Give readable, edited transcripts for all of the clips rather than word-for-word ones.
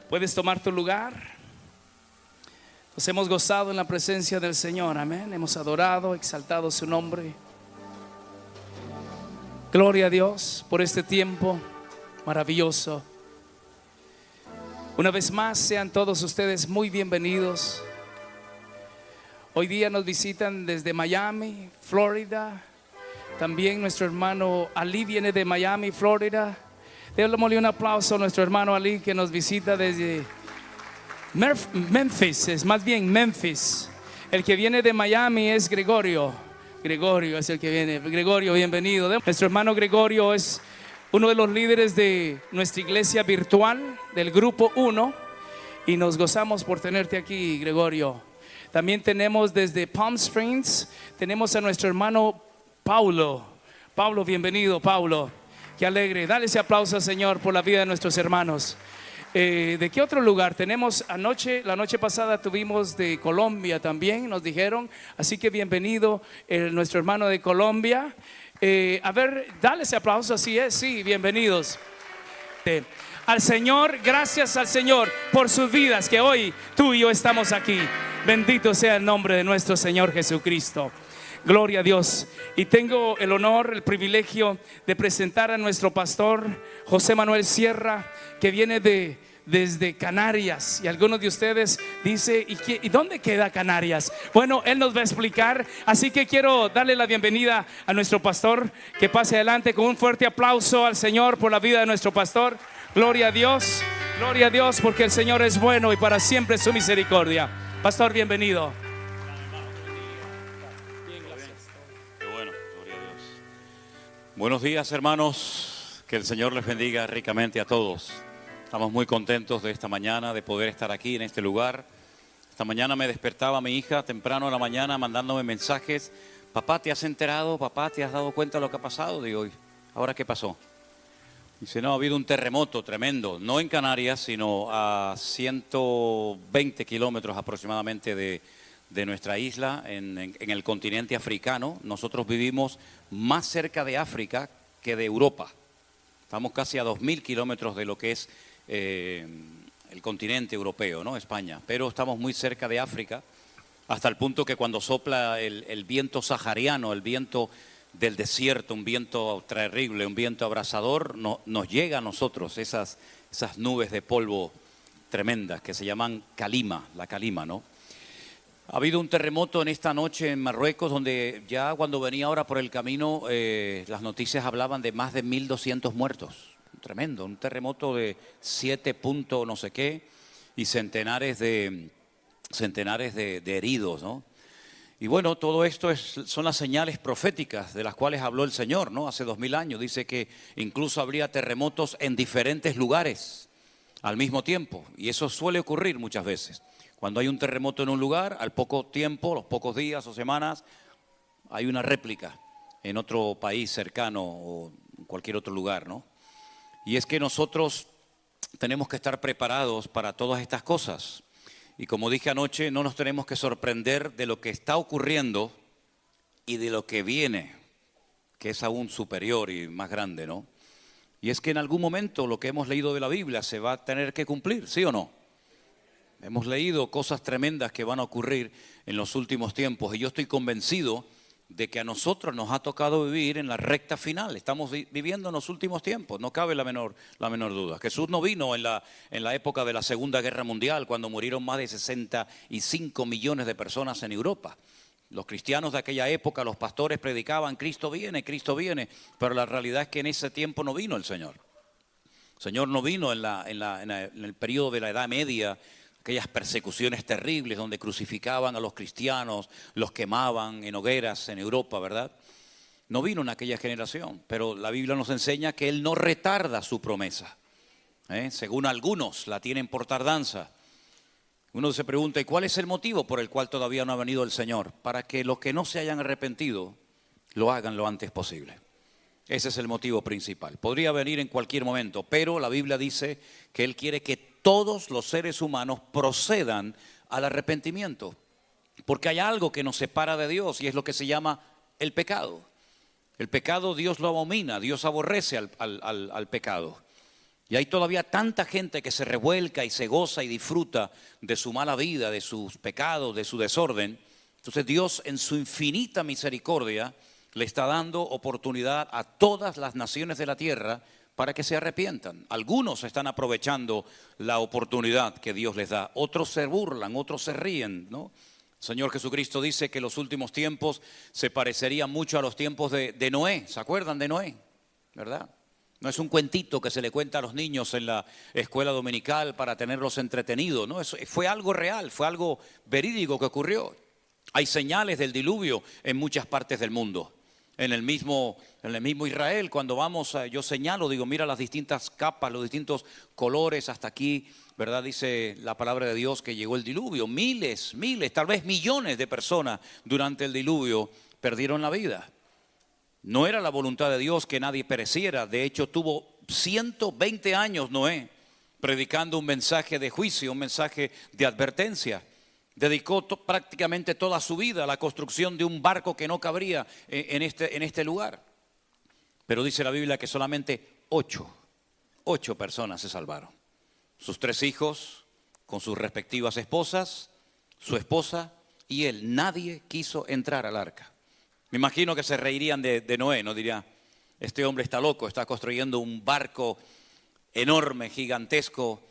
Puedes tomar tu lugar. Nos hemos gozado en la presencia del Señor, amén. Hemos adorado, exaltado su nombre. Gloria a Dios por este tiempo maravilloso. Una vez más, sean todos ustedes muy bienvenidos. Hoy día nos visitan desde Miami, Florida. También nuestro hermano Ali viene de Miami, Florida. Démosle un aplauso a nuestro hermano Ali, que nos visita desde Memphis, es más bien Memphis. El que viene de Miami es Gregorio. Gregorio es el que viene. Gregorio, bienvenido. Nuestro hermano Gregorio es uno de los líderes de nuestra iglesia virtual, del grupo 1. Y nos gozamos por tenerte aquí, Gregorio. También tenemos desde Palm Springs, tenemos a nuestro hermano Paulo. Paulo, bienvenido, Paulo. Qué alegre. Dale ese aplauso al Señor por la vida de nuestros hermanos. ¿De qué otro lugar? Tenemos la noche pasada tuvimos de Colombia también, nos dijeron. Así que bienvenido nuestro hermano de Colombia. A ver, dale ese aplauso, así es, sí, bienvenidos. Al Señor, gracias al Señor por sus vidas, que hoy tú y yo estamos aquí. Bendito sea el nombre de nuestro Señor Jesucristo. Gloria a Dios. Y tengo el honor, el privilegio de presentar a nuestro pastor José Manuel Sierra, que viene desde Canarias. Y algunos de ustedes dicen, ¿y dónde queda Canarias? Bueno, él nos va a explicar. Así que quiero darle la bienvenida a nuestro pastor. Que pase adelante con un fuerte aplauso al Señor por la vida de nuestro pastor. Gloria a Dios, porque el Señor es bueno y para siempre su misericordia. Pastor, bienvenido. Buenos días, hermanos, que el Señor les bendiga ricamente a todos. Estamos muy contentos de esta mañana, de poder estar aquí en este lugar. Esta mañana me despertaba mi hija temprano en la mañana mandándome mensajes. Papá, ¿te has enterado? Papá, ¿te has dado cuenta de lo que ha pasado? Digo, ¿ahora qué pasó? Dice, no, ha habido un terremoto tremendo, no en Canarias, sino a 120 kilómetros aproximadamente de nuestra isla, en el continente africano. Nosotros vivimos más cerca de África que de Europa. Estamos casi a 2000 kilómetros de lo que es el continente europeo, ¿no? España. Pero estamos muy cerca de África, hasta el punto que cuando sopla el viento sahariano, el viento del desierto, un viento terrible, un viento abrasador, nos llega a nosotros esas nubes de polvo tremendas que se llaman calima, la calima, ¿no? Ha habido un terremoto en esta noche en Marruecos, donde ya cuando venía ahora por el camino, las noticias hablaban de más de 1200 muertos. Tremendo, un terremoto de 7 puntos no sé qué y centenares de heridos, ¿no? Y bueno, todo esto son las señales proféticas de las cuales habló el Señor, ¿no? Hace 2000 años dice que incluso habría terremotos en diferentes lugares al mismo tiempo, y eso suele ocurrir muchas veces. Cuando hay un terremoto en un lugar, al poco tiempo, los pocos días o semanas, hay una réplica en otro país cercano o en cualquier otro lugar, ¿no? Y es que nosotros tenemos que estar preparados para todas estas cosas. Y como dije anoche, no nos tenemos que sorprender de lo que está ocurriendo y de lo que viene, que es aún superior y más grande, ¿no? Y es que en algún momento lo que hemos leído de la Biblia se va a tener que cumplir, ¿sí o no? Hemos leído cosas tremendas que van a ocurrir en los últimos tiempos y yo estoy convencido de que a nosotros nos ha tocado vivir en la recta final. Estamos viviendo en los últimos tiempos, no cabe la menor duda. Jesús no vino en la época de la Segunda Guerra Mundial, cuando murieron más de 65 millones de personas en Europa. Los cristianos de aquella época, los pastores predicaban, Cristo viene, pero la realidad es que en ese tiempo no vino el Señor. El Señor no vino en el periodo de la Edad Media, aquellas persecuciones terribles donde crucificaban a los cristianos, los quemaban en hogueras en Europa, ¿verdad? No vino en aquella generación, pero la Biblia nos enseña que Él no retarda su promesa. Según algunos la tienen por tardanza. Uno se pregunta, ¿y cuál es el motivo por el cual todavía no ha venido el Señor? Para que los que no se hayan arrepentido lo hagan lo antes posible. Ese es el motivo principal. Podría venir en cualquier momento, pero la Biblia dice que Él quiere que todos los seres humanos procedan al arrepentimiento, porque hay algo que nos separa de Dios y es lo que se llama el pecado. El pecado Dios lo abomina, Dios aborrece al pecado. Y hay todavía tanta gente que se revuelca y se goza y disfruta de su mala vida, de sus pecados, de su desorden. Entonces Dios en su infinita misericordia le está dando oportunidad a todas las naciones de la tierra para que se arrepientan. Algunos están aprovechando la oportunidad que Dios les da, otros se burlan, otros se ríen, ¿no? El Señor Jesucristo dice que los últimos tiempos se parecerían mucho a los tiempos de Noé. ¿Se acuerdan de Noé? ¿Verdad? No es un cuentito que se le cuenta a los niños en la escuela dominical para tenerlos entretenidos, ¿no? Eso fue algo real, fue algo verídico que ocurrió. Hay señales del diluvio en muchas partes del mundo. En el mismo Israel, cuando vamos, yo señalo, digo, mira las distintas capas, los distintos colores hasta aquí, ¿verdad? Dice la palabra de Dios que llegó el diluvio. Miles, tal vez millones de personas durante el diluvio perdieron la vida. No era la voluntad de Dios que nadie pereciera. De hecho, tuvo 120 años Noé predicando un mensaje de juicio, un mensaje de advertencia. Dedicó prácticamente toda su vida a la construcción de un barco que no cabría en este lugar. Pero dice la Biblia que solamente 8 personas se salvaron. Sus 3 hijos con sus respectivas esposas, su esposa y él. Nadie quiso entrar al arca. Me imagino que se reirían de Noé, ¿no? Diría, este hombre está loco, está construyendo un barco enorme, gigantesco,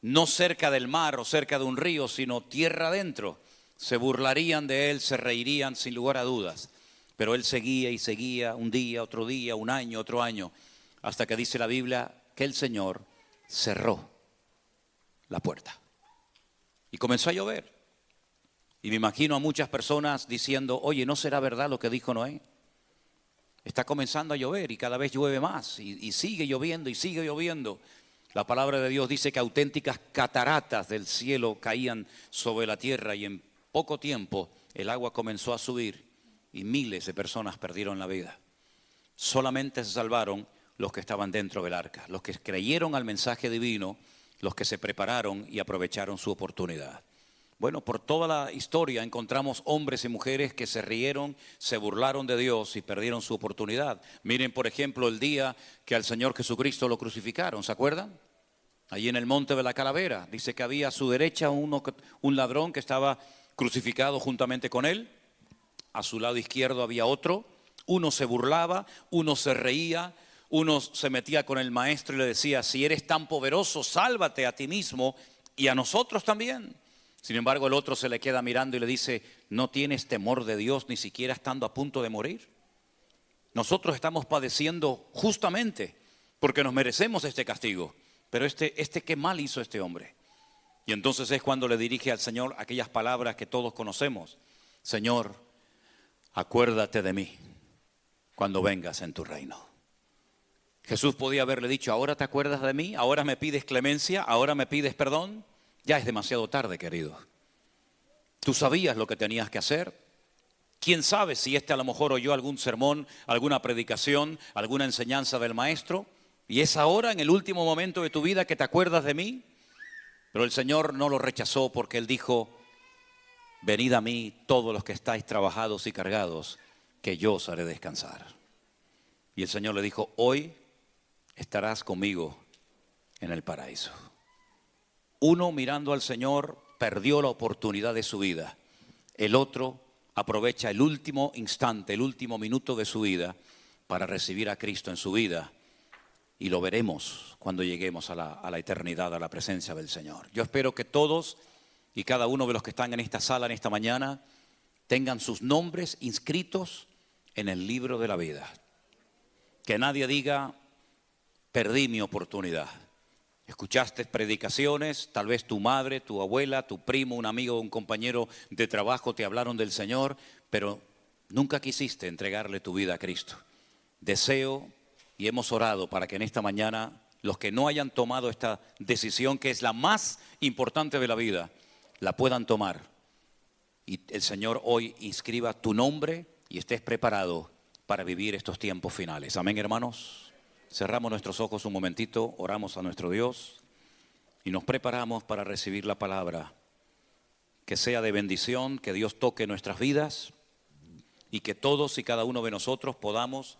no cerca del mar o cerca de un río, sino tierra adentro. Se burlarían de él, se reirían sin lugar a dudas. Pero él seguía y seguía, un día, un año, otro año, hasta que dice la Biblia que el Señor cerró la puerta. Y comenzó a llover. Y me imagino a muchas personas diciendo, oye, ¿no será verdad lo que dijo Noé? Está comenzando a llover y cada vez llueve más y sigue lloviendo y sigue lloviendo. La palabra de Dios dice que auténticas cataratas del cielo caían sobre la tierra y en poco tiempo el agua comenzó a subir y miles de personas perdieron la vida. Solamente se salvaron los que estaban dentro del arca, los que creyeron al mensaje divino, los que se prepararon y aprovecharon su oportunidad. Bueno, por toda la historia encontramos hombres y mujeres que se rieron, se burlaron de Dios y perdieron su oportunidad. Miren, por ejemplo, el día que al Señor Jesucristo lo crucificaron, ¿se acuerdan? Allí en el monte de la Calavera, dice que había a su derecha un ladrón que estaba crucificado juntamente con él. A su lado izquierdo había otro. Uno se burlaba, uno se reía, uno se metía con el maestro y le decía, si eres tan poderoso, sálvate a ti mismo y a nosotros también. Sin embargo, el otro se le queda mirando y le dice, ¿no tienes temor de Dios ni siquiera estando a punto de morir? Nosotros estamos padeciendo justamente porque nos merecemos este castigo. Pero qué mal hizo este hombre. Y entonces es cuando le dirige al Señor aquellas palabras que todos conocemos. Señor, acuérdate de mí cuando vengas en tu reino. Jesús podía haberle dicho, ¿ahora te acuerdas de mí? ¿Ahora me pides clemencia? ¿Ahora me pides perdón? Ya es demasiado tarde, querido. Tú sabías lo que tenías que hacer. ¿Quién sabe si a lo mejor oyó algún sermón, alguna predicación, alguna enseñanza del maestro? Y es ahora, en el último momento de tu vida, que te acuerdas de mí. Pero el Señor no lo rechazó porque Él dijo, venid a mí todos los que estáis trabajados y cargados, que yo os haré descansar. Y el Señor le dijo, hoy estarás conmigo en el paraíso. Uno mirando al Señor perdió la oportunidad de su vida. El otro aprovecha el último instante, el último minuto de su vida para recibir a Cristo en su vida. Y lo veremos cuando lleguemos a la eternidad, a la presencia del Señor. Yo espero que todos y cada uno de los que están en esta sala en esta mañana tengan sus nombres inscritos en el libro de la vida. Que nadie diga, perdí mi oportunidad. Escuchaste predicaciones, tal vez tu madre, tu abuela, tu primo, un amigo, un compañero de trabajo te hablaron del Señor, pero nunca quisiste entregarle tu vida a Cristo. Deseo y hemos orado para que en esta mañana los que no hayan tomado esta decisión, que es la más importante de la vida, la puedan tomar. Y el Señor hoy inscriba tu nombre y estés preparado para vivir estos tiempos finales. Amén, hermanos. Cerramos nuestros ojos un momentito, oramos a nuestro Dios y nos preparamos para recibir la palabra. Que sea de bendición, que Dios toque nuestras vidas y que todos y cada uno de nosotros podamos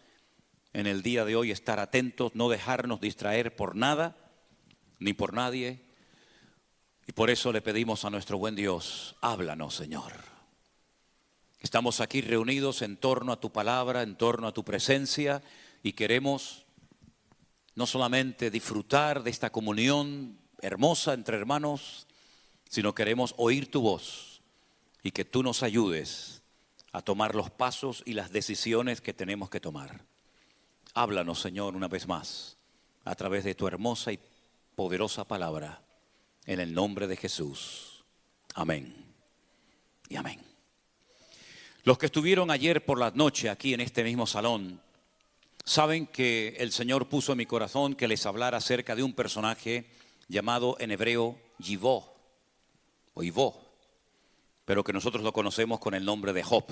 en el día de hoy estar atentos, no dejarnos distraer por nada, ni por nadie. Y por eso le pedimos a nuestro buen Dios, háblanos, Señor. Estamos aquí reunidos en torno a tu palabra, en torno a tu presencia, y queremos no solamente disfrutar de esta comunión hermosa entre hermanos, sino queremos oír tu voz y que tú nos ayudes a tomar los pasos y las decisiones que tenemos que tomar. Háblanos, Señor, una vez más, a través de tu hermosa y poderosa palabra, en el nombre de Jesús. Amén y amén. Los que estuvieron ayer por la noche aquí en este mismo salón, saben que el Señor puso en mi corazón que les hablara acerca de un personaje llamado en hebreo Yivó, o Ivó, pero que nosotros lo conocemos con el nombre de Job.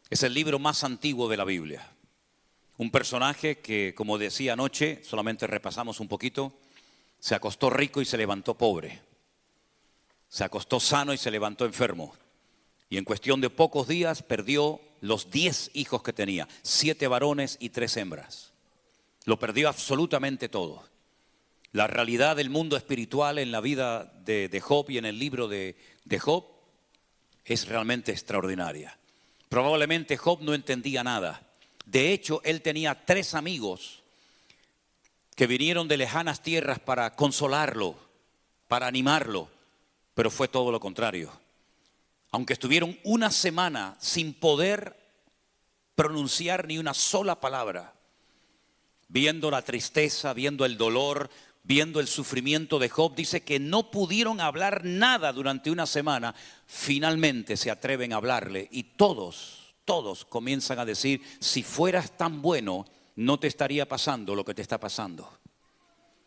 Es el libro más antiguo de la Biblia. Un personaje que, como decía anoche, solamente repasamos un poquito, se acostó rico y se levantó pobre. Se acostó sano y se levantó enfermo. Y en cuestión de pocos días perdió los 10 hijos que tenía, 7 varones y 3 hembras. Lo perdió absolutamente todo. La realidad del mundo espiritual en la vida de Job y en el libro de Job es realmente extraordinaria. Probablemente Job no entendía nada. De hecho, él tenía 3 amigos que vinieron de lejanas tierras para consolarlo, para animarlo, pero fue todo lo contrario. Aunque estuvieron una semana sin poder pronunciar ni una sola palabra, viendo la tristeza, viendo el dolor, viendo el sufrimiento de Job, dice que no pudieron hablar nada durante una semana. Finalmente se atreven a hablarle y todos comienzan a decir, si fueras tan bueno, no te estaría pasando lo que te está pasando.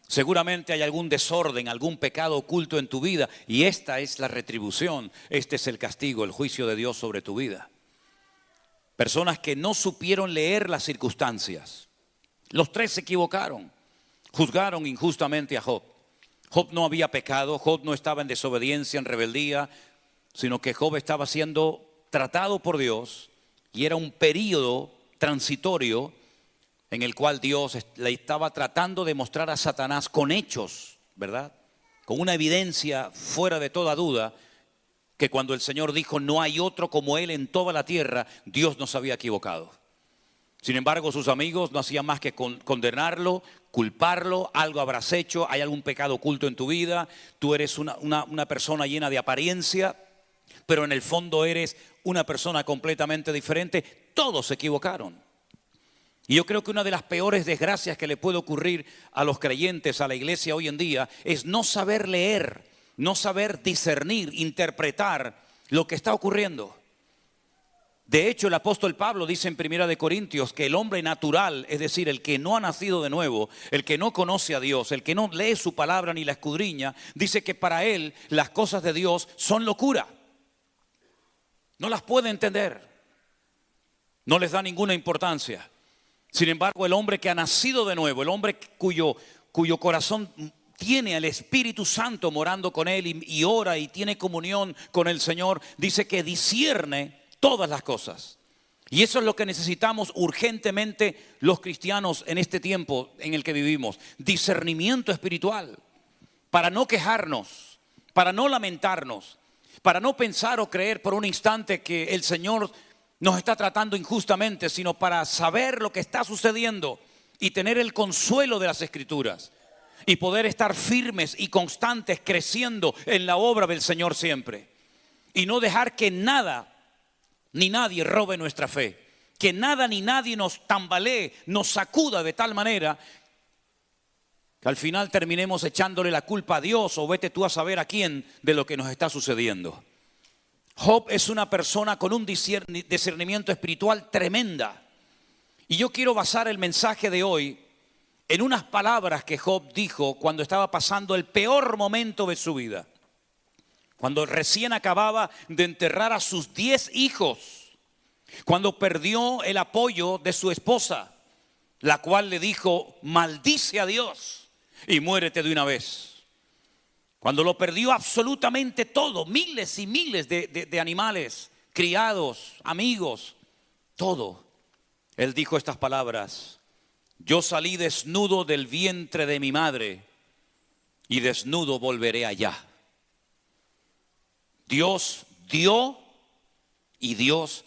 Seguramente hay algún desorden, algún pecado oculto en tu vida y esta es la retribución, este es el castigo, el juicio de Dios sobre tu vida. Personas que no supieron leer las circunstancias. Los 3 se equivocaron, juzgaron injustamente a Job. Job no había pecado, Job no estaba en desobediencia, en rebeldía, sino que Job estaba siendo tratado por Dios y era un período transitorio en el cual Dios le estaba tratando de mostrar a Satanás con hechos, ¿verdad? Con una evidencia fuera de toda duda, que cuando el Señor dijo no hay otro como Él en toda la tierra, Dios no se había equivocado. Sin embargo, sus amigos no hacían más que condenarlo, culparlo, algo habrás hecho, hay algún pecado oculto en tu vida, tú eres una persona llena de apariencia, pero en el fondo eres una persona completamente diferente. Todos se equivocaron. Y yo creo que una de las peores desgracias que le puede ocurrir a los creyentes, a la iglesia hoy en día, es no saber leer, no saber discernir, interpretar lo que está ocurriendo. De hecho, el apóstol Pablo dice en 1 Corintios que el hombre natural, es decir, el que no ha nacido de nuevo, el que no conoce a Dios, el que no lee su palabra ni la escudriña, dice que para él las cosas de Dios son locura. No las puede entender, no les da ninguna importancia. Sin embargo, el hombre que ha nacido de nuevo, el hombre cuyo corazón tiene al Espíritu Santo morando con él y ora y tiene comunión con el Señor, dice que discierne todas las cosas. Y eso es lo que necesitamos urgentemente los cristianos en este tiempo en el que vivimos. Discernimiento espiritual, para no quejarnos, para no lamentarnos, para no pensar o creer por un instante que el Señor nos está tratando injustamente, sino para saber lo que está sucediendo y tener el consuelo de las Escrituras y poder estar firmes y constantes creciendo en la obra del Señor siempre. Y no dejar que nada ni nadie robe nuestra fe, que nada ni nadie nos tambalee, nos sacuda de tal manera que al final terminemos echándole la culpa a Dios o vete tú a saber a quién de lo que nos está sucediendo. Job es una persona con un discernimiento espiritual tremenda. Y yo quiero basar el mensaje de hoy en unas palabras que Job dijo cuando estaba pasando el peor momento de su vida. Cuando recién acababa de enterrar a sus 10 hijos. Cuando perdió el apoyo de su esposa, la cual le dijo, maldice a Dios y muérete de una vez. Cuando lo perdió absolutamente todo, miles y miles de animales, criados, amigos, todo. Él dijo estas palabras, yo salí desnudo del vientre de mi madre y desnudo volveré allá. Dios dio y Dios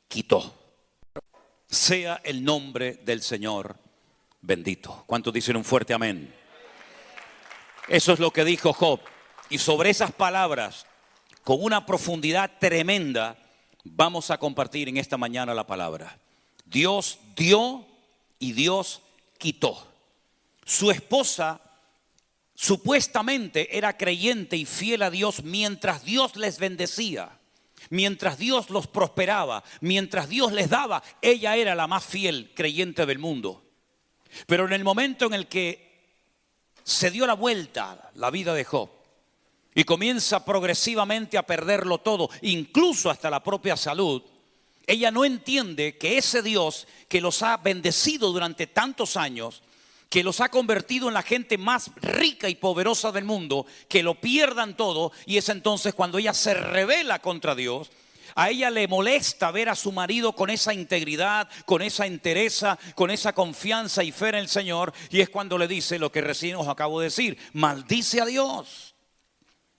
quitó. Sea el nombre del Señor bendito. ¿Cuántos dicen un fuerte amén? Eso es lo que dijo Job. Y sobre esas palabras, con una profundidad tremenda, vamos a compartir en esta mañana la palabra. Dios dio y Dios quitó. Su esposa supuestamente era creyente y fiel a Dios mientras Dios les bendecía, mientras Dios los prosperaba, mientras Dios les daba. Ella era la más fiel creyente del mundo. Pero en el momento en el que se dio la vuelta la vida de Job y comienza progresivamente a perderlo todo, incluso hasta la propia salud, ella no entiende que ese Dios que los ha bendecido durante tantos años, que los ha convertido en la gente más rica y poderosa del mundo, que lo pierdan todo. Y es entonces cuando ella se rebela contra Dios. A ella le molesta ver a su marido con esa integridad, con esa entereza, con esa confianza y fe en el Señor. Y es cuando le dice lo que recién os acabo de decir: maldice a Dios,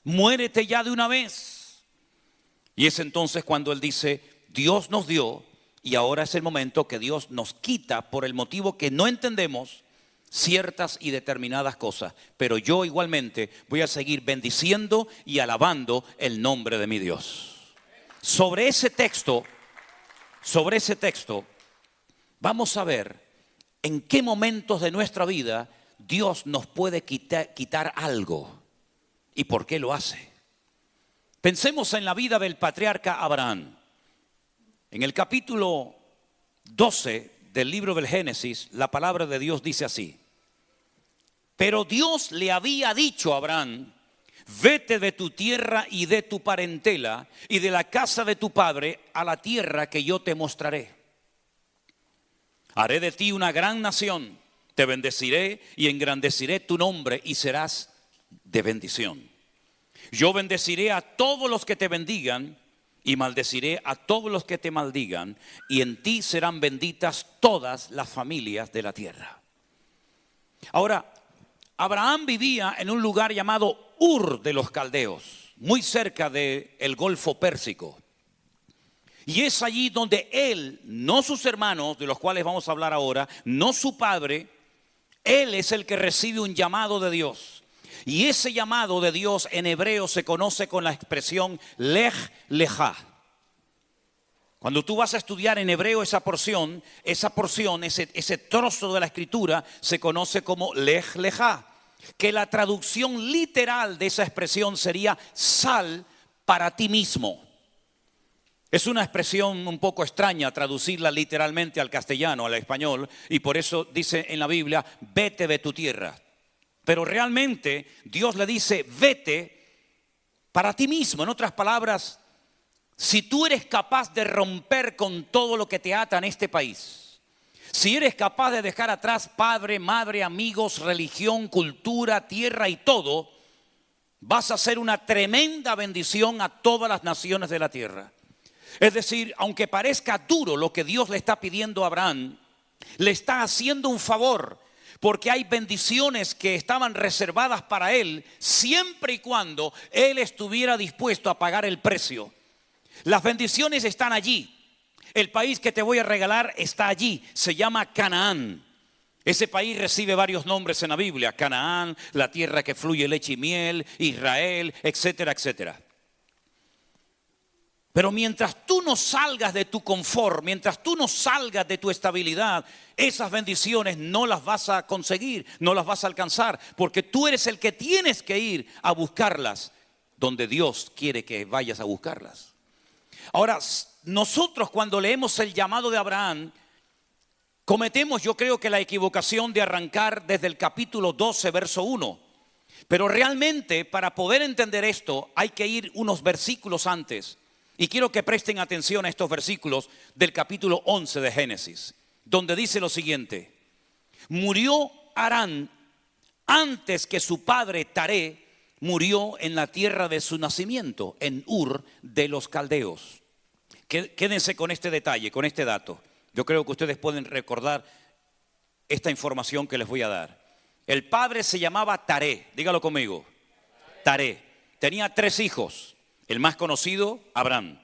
muérete ya de una vez. Y es entonces cuando él dice: Dios nos dio y ahora es el momento que Dios nos quita por el motivo que no entendemos ciertas y determinadas cosas, pero yo igualmente voy a seguir bendiciendo y alabando el nombre de mi Dios. Sobre ese texto, vamos a ver en qué momentos de nuestra vida Dios nos puede quitar algo y por qué lo hace. Pensemos en la vida del patriarca Abraham. En el capítulo 12 del libro del Génesis, la palabra de Dios dice así: pero Dios le había dicho a Abraham: vete de tu tierra y de tu parentela y de la casa de tu padre a la tierra que yo te mostraré. Haré de ti una gran nación, te bendeciré y engrandeceré tu nombre y serás de bendición. Yo bendeciré a todos los que te bendigan y maldeciré a todos los que te maldigan, y en ti serán benditas todas las familias de la tierra. Ahora, Abraham vivía en un lugar llamado Ur de los Caldeos, muy cerca del Golfo Pérsico. Y es allí donde él, no sus hermanos, de los cuales vamos a hablar ahora, no su padre, él es el que recibe un llamado de Dios. Y ese llamado de Dios en hebreo se conoce con la expresión Lej Lejá. Cuando tú vas a estudiar en hebreo esa porción, ese trozo de la escritura se conoce como Lej Lejá, que la traducción literal de esa expresión sería sal para ti mismo. Es una expresión un poco extraña traducirla literalmente al castellano, al español, y por eso dice en la Biblia: vete de tu tierra. Pero realmente Dios le dice: vete para ti mismo. En otras palabras, si tú eres capaz de romper con todo lo que te ata en este país, si eres capaz de dejar atrás padre, madre, amigos, religión, cultura, tierra y todo, vas a hacer una tremenda bendición a todas las naciones de la tierra. Es decir, aunque parezca duro lo que Dios le está pidiendo a Abraham, le está haciendo un favor, porque hay bendiciones que estaban reservadas para él siempre y cuando él estuviera dispuesto a pagar el precio. Las bendiciones están allí. El país que te voy a regalar está allí, se llama Canaán. Ese país recibe varios nombres en la Biblia: Canaán, la tierra que fluye leche y miel, Israel, etcétera, etcétera. Pero mientras tú no salgas de tu confort, mientras tú no salgas de tu estabilidad, esas bendiciones no las vas a conseguir, no las vas a alcanzar, porque tú eres el que tienes que ir a buscarlas donde Dios quiere que vayas a buscarlas. Ahora, nosotros cuando leemos el llamado de Abraham, cometemos, yo creo que la equivocación de arrancar desde el capítulo 12, verso 1. Pero realmente, para poder entender esto, hay que ir unos versículos antes. Y quiero que presten atención a estos versículos del capítulo 11 de Génesis, donde dice lo siguiente: murió Harán antes que su padre Taré murió en la tierra de su nacimiento, en Ur de los Caldeos. Quédense con este detalle, con este dato. Yo creo que ustedes pueden recordar esta información que les voy a dar. El padre se llamaba Taré, dígalo conmigo, Taré. Tenía 3 hijos. El más conocido, Abraham.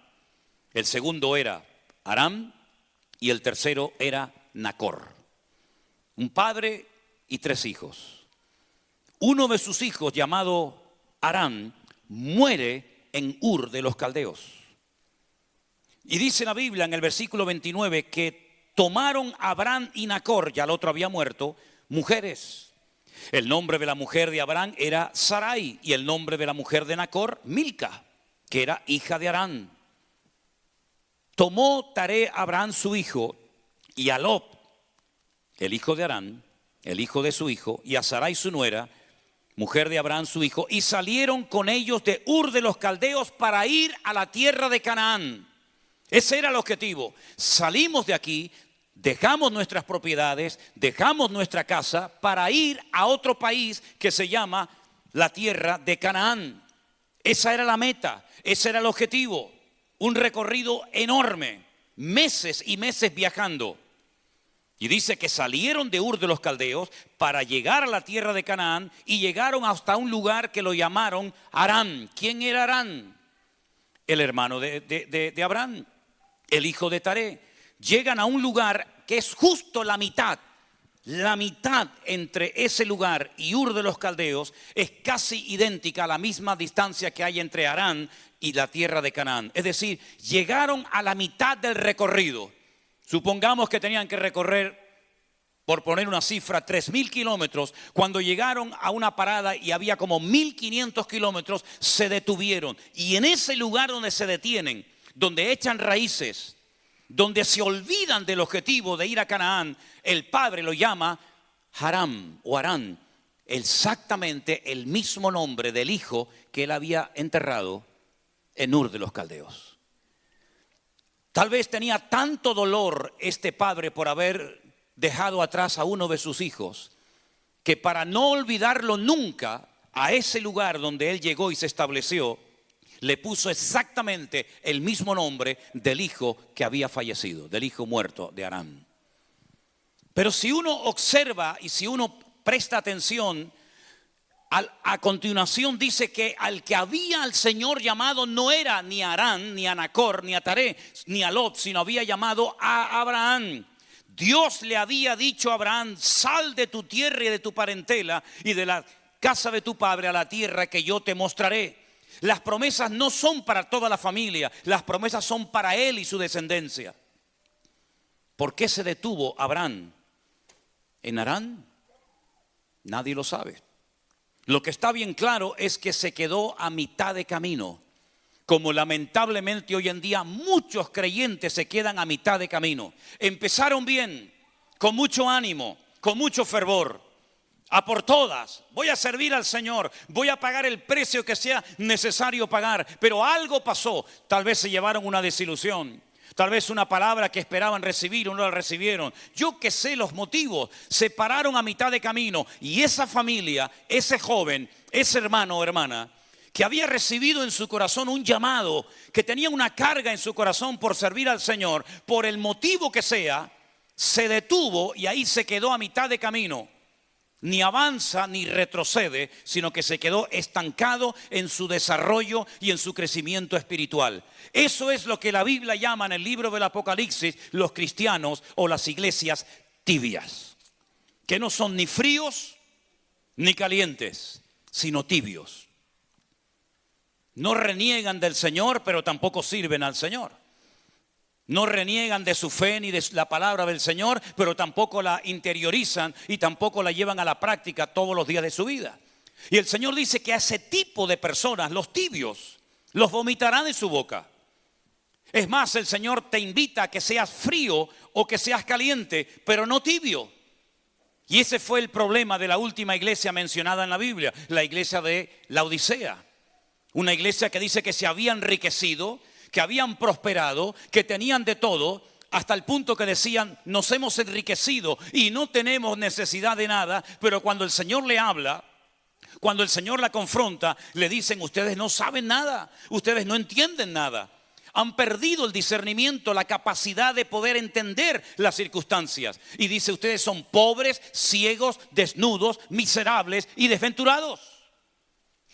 El segundo era Aram y el tercero era Nacor. Un padre y 3 hijos. Uno de sus hijos, llamado Aram, muere en Ur de los Caldeos. Y dice la Biblia en el versículo 29 que tomaron a Abraham y Nacor, ya el otro había muerto, mujeres. El nombre de la mujer de Abraham era Sarai y el nombre de la mujer de Nacor, Milca, que era hija de Harán. Tomó Taré a Abraham su hijo y a Lot, el hijo de Harán, el hijo de su hijo, y a Sarai su nuera, mujer de Abraham su hijo, y salieron con ellos de Ur de los Caldeos para ir a la tierra de Canaán. Ese era el objetivo. Salimos de aquí, dejamos nuestras propiedades, dejamos nuestra casa para ir a otro país que se llama la tierra de Canaán. Esa era la meta, ese era el objetivo. Un recorrido enorme, meses y meses viajando. Y dice que salieron de Ur de los Caldeos para llegar a la tierra de Canaán y llegaron hasta un lugar que lo llamaron Harán. ¿Quién era Harán? El hermano de Abraham, el hijo de Taré. Llegan a un lugar que es justo la mitad entre ese lugar y Ur de los Caldeos es casi idéntica a la misma distancia que hay entre Harán y la tierra de Canaán. Es decir, llegaron a la mitad del recorrido. Supongamos que tenían que recorrer, por poner una cifra, 3.000 kilómetros. Cuando llegaron a una parada y había como 1.500 kilómetros, se detuvieron. Y en ese lugar donde se detienen, donde echan raíces, donde se olvidan del objetivo de ir a Canaán, el padre lo llama Haram o Harán, exactamente el mismo nombre del hijo que él había enterrado en Ur de los Caldeos. Tal vez tenía tanto dolor este padre por haber dejado atrás a uno de sus hijos, que para no olvidarlo nunca, a ese lugar donde él llegó y se estableció, le puso exactamente el mismo nombre del hijo que había fallecido, del hijo muerto de Harán. Pero si uno observa y si uno presta atención, a continuación dice que al que había el Señor llamado no era ni a Harán, ni a Nacor, ni a Taré, ni a Lot, sino había llamado a Abraham. Dios le había dicho a Abraham: sal de tu tierra y de tu parentela y de la casa de tu padre a la tierra que yo te mostraré. Las promesas no son para toda la familia, las promesas son para él y su descendencia. ¿Por qué se detuvo Abraham en Harán? Nadie lo sabe. Lo que está bien claro es que se quedó a mitad de camino, como lamentablemente hoy en día muchos creyentes se quedan a mitad de camino. Empezaron bien, con mucho ánimo, con mucho fervor. A por todas, voy a servir al Señor, voy a pagar el precio que sea necesario pagar. Pero algo pasó, tal vez se llevaron una desilusión, tal vez una palabra que esperaban recibir o no la recibieron. Yo que sé los motivos, se pararon a mitad de camino. Y esa familia, ese joven, ese hermano o hermana, que había recibido en su corazón un llamado, que tenía una carga en su corazón por servir al Señor, por el motivo que sea, se detuvo y ahí se quedó a mitad de camino. Ni avanza ni retrocede, sino que se quedó estancado en su desarrollo y en su crecimiento espiritual. Eso es lo que la Biblia llama en el libro del Apocalipsis los cristianos o las iglesias tibias, que no son ni fríos ni calientes, sino tibios. No reniegan del Señor, pero tampoco sirven al Señor. No reniegan de su fe ni de la palabra del Señor, pero tampoco la interiorizan y tampoco la llevan a la práctica todos los días de su vida. Y el Señor dice que a ese tipo de personas, los tibios, los vomitará de su boca. Es más, el Señor te invita a que seas frío o que seas caliente, pero no tibio. Y ese fue el problema de la última iglesia mencionada en la Biblia, la iglesia de Laodicea. Una iglesia que dice que se había enriquecido, que habían prosperado, que tenían de todo, hasta el punto que decían: nos hemos enriquecido y no tenemos necesidad de nada. Pero cuando el Señor le habla, cuando el Señor la confronta, le dicen: ustedes no saben nada, ustedes no entienden nada. Han perdido el discernimiento, la capacidad de poder entender las circunstancias. Y dice, ustedes son pobres, ciegos, desnudos, miserables y desventurados.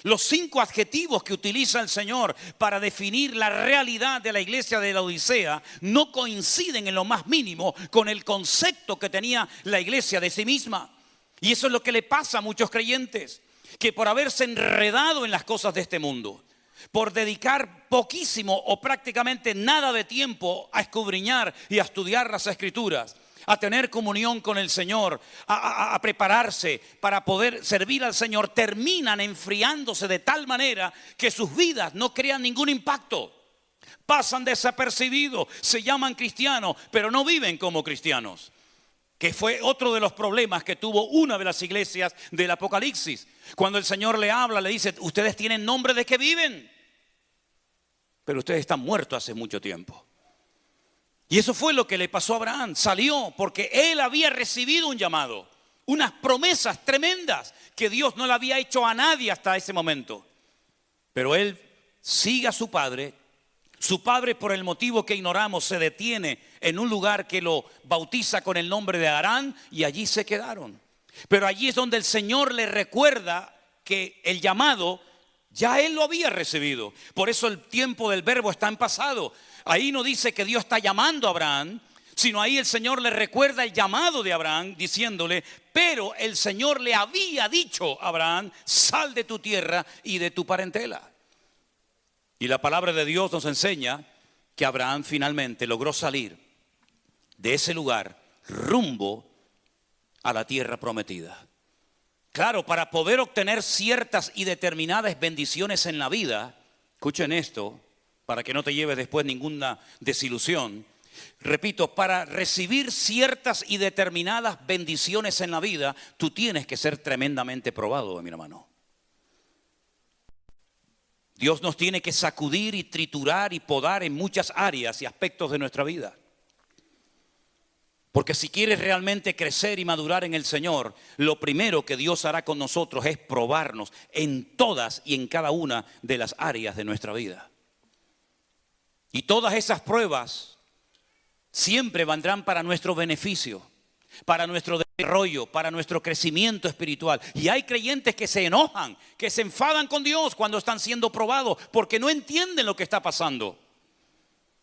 Los 5 adjetivos que utiliza el Señor para definir la realidad de la iglesia de la Odisea no coinciden en lo más mínimo con el concepto que tenía la iglesia de sí misma. Y eso es lo que le pasa a muchos creyentes, que por haberse enredado en las cosas de este mundo, por dedicar poquísimo o prácticamente nada de tiempo a escudriñar y a estudiar las Escrituras, a tener comunión con el Señor, a prepararse para poder servir al Señor, terminan enfriándose de tal manera que sus vidas no crean ningún impacto. Pasan desapercibidos, se llaman cristianos, pero no viven como cristianos. Que fue otro de los problemas que tuvo una de las iglesias del Apocalipsis. Cuando el Señor le habla, le dice, ustedes tienen nombre de que viven, pero ustedes están muertos hace mucho tiempo. Y eso fue lo que le pasó a Abraham. Salió porque él había recibido un llamado, unas promesas tremendas que Dios no le había hecho a nadie hasta ese momento. Pero él sigue a su padre. Su padre, por el motivo que ignoramos, se detiene en un lugar que lo bautiza con el nombre de Harán, y allí se quedaron. Pero allí es donde el Señor le recuerda que el llamado ya él lo había recibido. Por eso el tiempo del verbo está en pasado. Ahí no dice que Dios está llamando a Abraham, sino ahí el Señor le recuerda el llamado de Abraham, diciéndole, pero el Señor le había dicho a Abraham, sal de tu tierra y de tu parentela. Y la palabra de Dios nos enseña que Abraham finalmente logró salir de ese lugar rumbo a la tierra prometida. Claro, para poder obtener ciertas y determinadas bendiciones en la vida, escuchen esto, para que no te lleves después ninguna desilusión. Repito, para recibir ciertas y determinadas bendiciones en la vida, tú tienes que ser tremendamente probado, mi hermano. Dios nos tiene que sacudir y triturar y podar en muchas áreas y aspectos de nuestra vida. Porque si quieres realmente crecer y madurar en el Señor, lo primero que Dios hará con nosotros es probarnos en todas y en cada una de las áreas de nuestra vida. Y todas esas pruebas siempre vendrán para nuestro beneficio, para nuestro desarrollo, para nuestro crecimiento espiritual. Y hay creyentes que se enojan, que se enfadan con Dios cuando están siendo probados, porque no entienden lo que está pasando.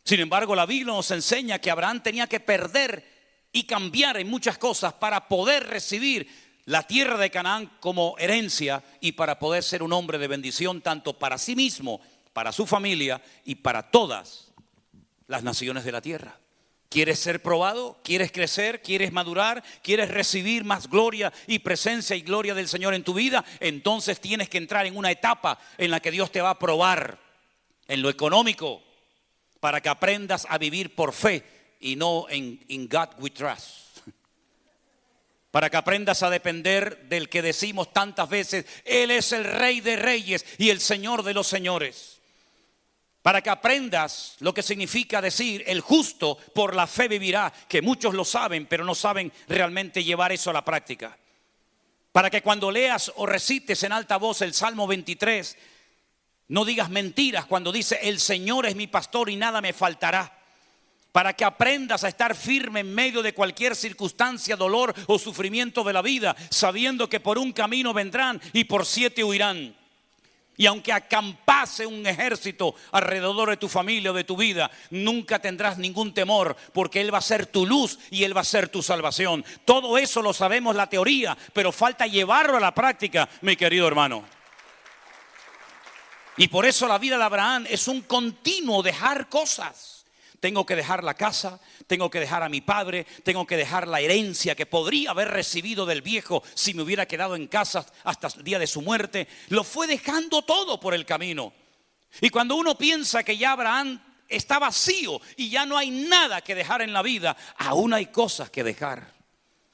Sin embargo, la Biblia nos enseña que Abraham tenía que perder y cambiar en muchas cosas para poder recibir la tierra de Canaán como herencia y para poder ser un hombre de bendición tanto para sí mismo, para su familia y para todas las naciones de la tierra. ¿Quieres ser probado? ¿Quieres crecer? ¿Quieres madurar? ¿Quieres recibir más gloria y presencia y gloria del Señor en tu vida? Entonces tienes que entrar en una etapa en la que Dios te va a probar en lo económico para que aprendas a vivir por fe y no en God we trust. Para que aprendas a depender del que decimos tantas veces, Él es el Rey de Reyes y el Señor de los Señores. Para que aprendas lo que significa decir, el justo por la fe vivirá, que muchos lo saben, pero no saben realmente llevar eso a la práctica. Para que cuando leas o recites en alta voz el Salmo 23, no digas mentiras cuando dice, el Señor es mi pastor y nada me faltará. Para que aprendas a estar firme en medio de cualquier circunstancia, dolor o sufrimiento de la vida, sabiendo que por un camino vendrán y por 7 huirán. Y aunque acampase un ejército alrededor de tu familia o de tu vida, nunca tendrás ningún temor, porque Él va a ser tu luz y Él va a ser tu salvación. Todo eso lo sabemos, la teoría, pero falta llevarlo a la práctica, mi querido hermano. Y por eso la vida de Abraham es un continuo dejar cosas. Tengo que dejar la casa, tengo que dejar a mi padre, tengo que dejar la herencia que podría haber recibido del viejo si me hubiera quedado en casa hasta el día de su muerte. Lo fue dejando todo por el camino. Y cuando uno piensa que ya Abraham está vacío y ya no hay nada que dejar en la vida, aún hay cosas que dejar.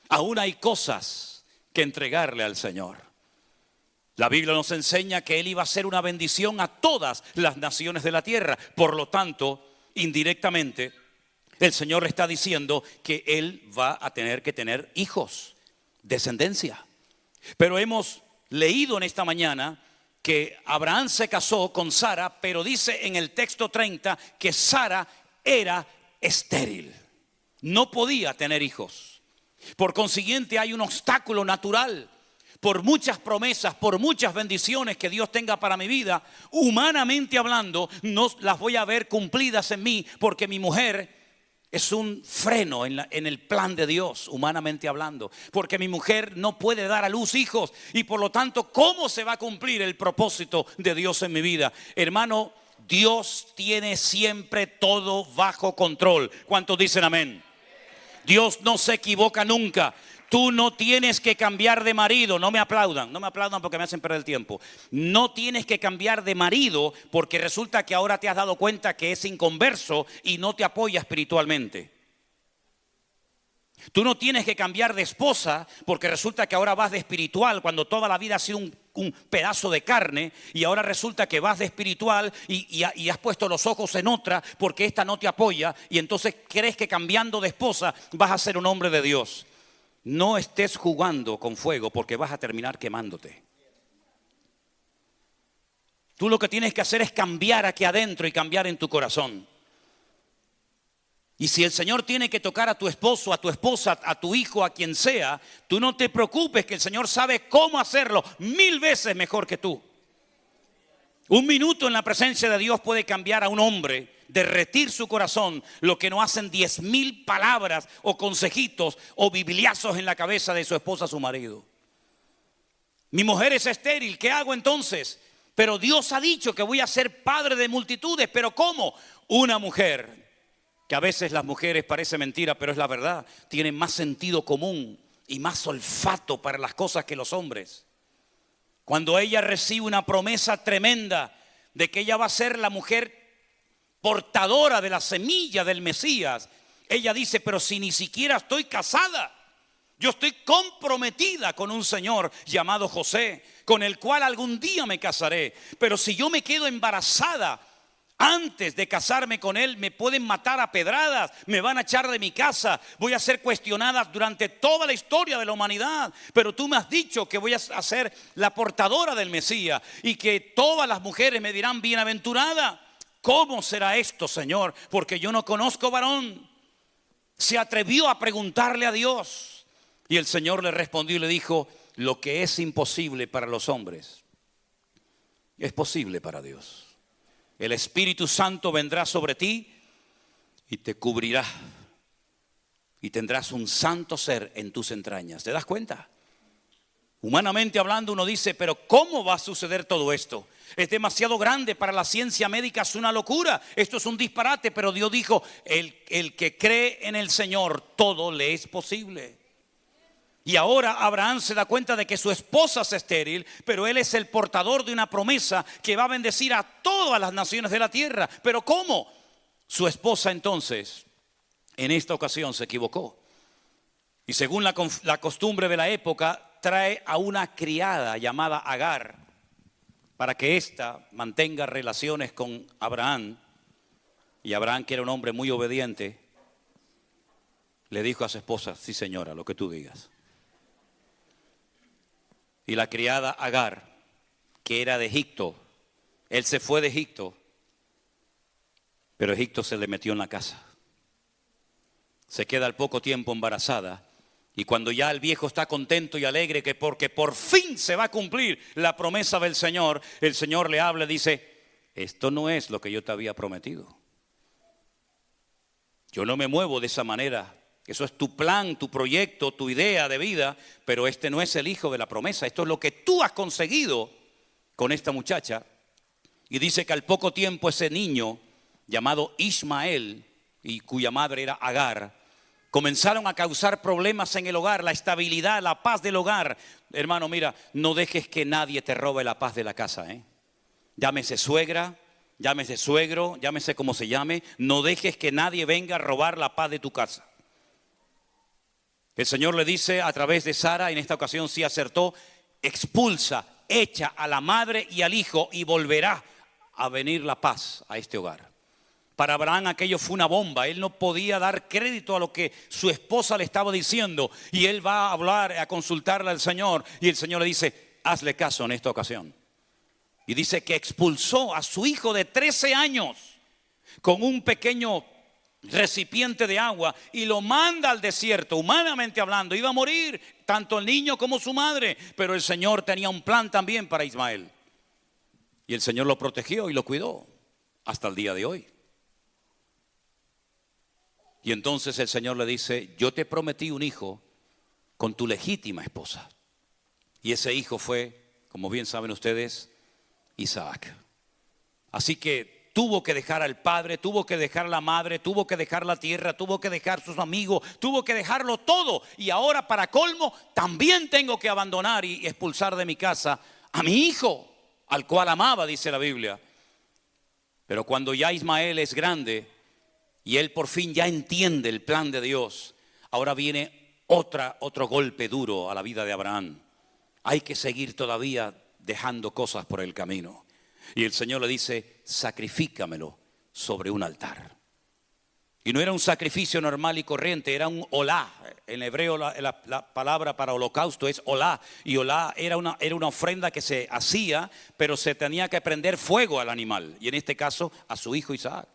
Aún hay cosas que entregarle al Señor. La Biblia nos enseña que Él iba a ser una bendición a todas las naciones de la tierra. Por lo tanto, indirectamente, el Señor le está diciendo que Él va a tener que tener hijos, descendencia. Pero hemos leído en esta mañana que Abraham se casó con Sara, pero dice en el texto 30 que Sara era estéril. No podía tener hijos. Por consiguiente, hay un obstáculo natural. Por muchas promesas, por muchas bendiciones que Dios tenga para mi vida, humanamente hablando, no las voy a ver cumplidas en mí, porque mi mujer es un freno en el plan de Dios, humanamente hablando. Porque mi mujer no puede dar a luz hijos, y por lo tanto, ¿cómo se va a cumplir el propósito de Dios en mi vida? Hermano, Dios tiene siempre todo bajo control. ¿Cuántos dicen amén? Dios no se equivoca nunca. Tú no tienes que cambiar de marido. No me aplaudan porque me hacen perder el tiempo. No tienes que cambiar de marido porque resulta que ahora te has dado cuenta que es inconverso y no te apoya espiritualmente. Tú no tienes que cambiar de esposa porque resulta que ahora vas de espiritual cuando toda la vida ha sido un pedazo de carne, y ahora resulta que vas de espiritual y has puesto los ojos en otra porque esta no te apoya, y entonces crees que cambiando de esposa vas a ser un hombre de Dios. No estés jugando con fuego porque vas a terminar quemándote. Tú lo que tienes que hacer es cambiar aquí adentro y cambiar en tu corazón. Y si el Señor tiene que tocar a tu esposo, a tu esposa, a tu hijo, a quien sea, tú no te preocupes, que el Señor sabe cómo hacerlo 1000 veces mejor que tú. Un minuto en la presencia de Dios puede cambiar a un hombre, derretir su corazón, lo que no hacen 10,000 palabras o consejitos o bibliazos en la cabeza de su esposa, su marido. Mi mujer es estéril, ¿qué hago entonces? Pero Dios ha dicho que voy a ser padre de multitudes. ¿Pero cómo? Una mujer, que a veces las mujeres parece mentira, pero es la verdad, tienen más sentido común y más olfato para las cosas que los hombres. Cuando ella recibe una promesa tremenda de que ella va a ser la mujer portadora de la semilla del Mesías, ella dice: pero si ni siquiera estoy casada, yo estoy comprometida con un señor llamado José, con el cual algún día me casaré. Pero si yo me quedo embarazada antes de casarme con él, me pueden matar a pedradas, me van a echar de mi casa, voy a ser cuestionada durante toda la historia de la humanidad. Pero tú me has dicho que voy a ser la portadora del Mesías y que todas las mujeres me dirán bienaventurada. ¿Cómo será esto, Señor? Porque yo no conozco varón. Se atrevió a preguntarle a Dios, y el Señor le respondió y le dijo: lo que es imposible para los hombres es posible para Dios. El Espíritu Santo vendrá sobre ti y te cubrirá, y tendrás un santo ser en tus entrañas. ¿Te das cuenta? Humanamente hablando, uno dice: pero ¿cómo va a suceder todo esto? Es demasiado grande para la ciencia médica, es una locura, esto es un disparate. Pero Dios dijo: el que cree en el Señor, todo le es posible. Y ahora Abraham se da cuenta de que su esposa es estéril, pero él es el portador de una promesa que va a bendecir a todas las naciones de la tierra. ¿Pero cómo? Su esposa entonces, en esta ocasión, se equivocó. Y según la costumbre de la época, trae a una criada llamada Agar para que ésta mantenga relaciones con Abraham. Y Abraham, que era un hombre muy obediente, le dijo a su esposa: sí, señora, lo que tú digas. Y la criada Agar, que era de Egipto, él se fue de Egipto, pero Egipto se le metió en la casa. Se queda al poco tiempo embarazada, y cuando ya el viejo está contento y alegre que porque por fin se va a cumplir la promesa del Señor, el Señor le habla y dice: esto no es lo que yo te había prometido. Yo no me muevo de esa manera. Eso es tu plan, tu proyecto, tu idea de vida, pero este no es el hijo de la promesa. Esto es lo que tú has conseguido con esta muchacha. Y dice que al poco tiempo ese niño llamado Ismael, y cuya madre era Agar, comenzaron a causar problemas en el hogar, la estabilidad, la paz del hogar. Hermano, mira, no dejes que nadie te robe la paz de la casa, Llámese suegra, llámese suegro, llámese como se llame. No dejes que nadie venga a robar la paz de tu casa. El Señor le dice a través de Sara, en esta ocasión sí acertó: expulsa, echa a la madre y al hijo, y volverá a venir la paz a este hogar. Para Abraham aquello fue una bomba. Él no podía dar crédito a lo que su esposa le estaba diciendo, y él va a hablar, a consultarle al Señor, y el Señor le dice: hazle caso en esta ocasión. Y dice que expulsó a su hijo de 13 años con un pequeño recipiente de agua y lo manda al desierto. Humanamente hablando, iba a morir tanto el niño como su madre, pero el Señor tenía un plan también para Ismael. Y el Señor lo protegió y lo cuidó hasta el día de hoy. Y entonces el Señor le dice: yo te prometí un hijo con tu legítima esposa. Y ese hijo fue, como bien saben ustedes, Isaac. Así que tuvo que dejar al padre, tuvo que dejar a la madre, tuvo que dejar la tierra, tuvo que dejar sus amigos, tuvo que dejarlo todo. Y ahora, para colmo, también tengo que abandonar y expulsar de mi casa a mi hijo, al cual amaba, dice la Biblia. Pero cuando ya Ismael es grande y él por fin ya entiende el plan de Dios, ahora viene otro golpe duro a la vida de Abraham. Hay que seguir todavía dejando cosas por el camino. Y el Señor le dice: sacrifícamelo sobre un altar. Y no era un sacrificio normal y corriente, era un olá. En hebreo la palabra para holocausto es olá. Y olá era una ofrenda que se hacía, pero se tenía que prender fuego al animal. Y en este caso a su hijo Isaac.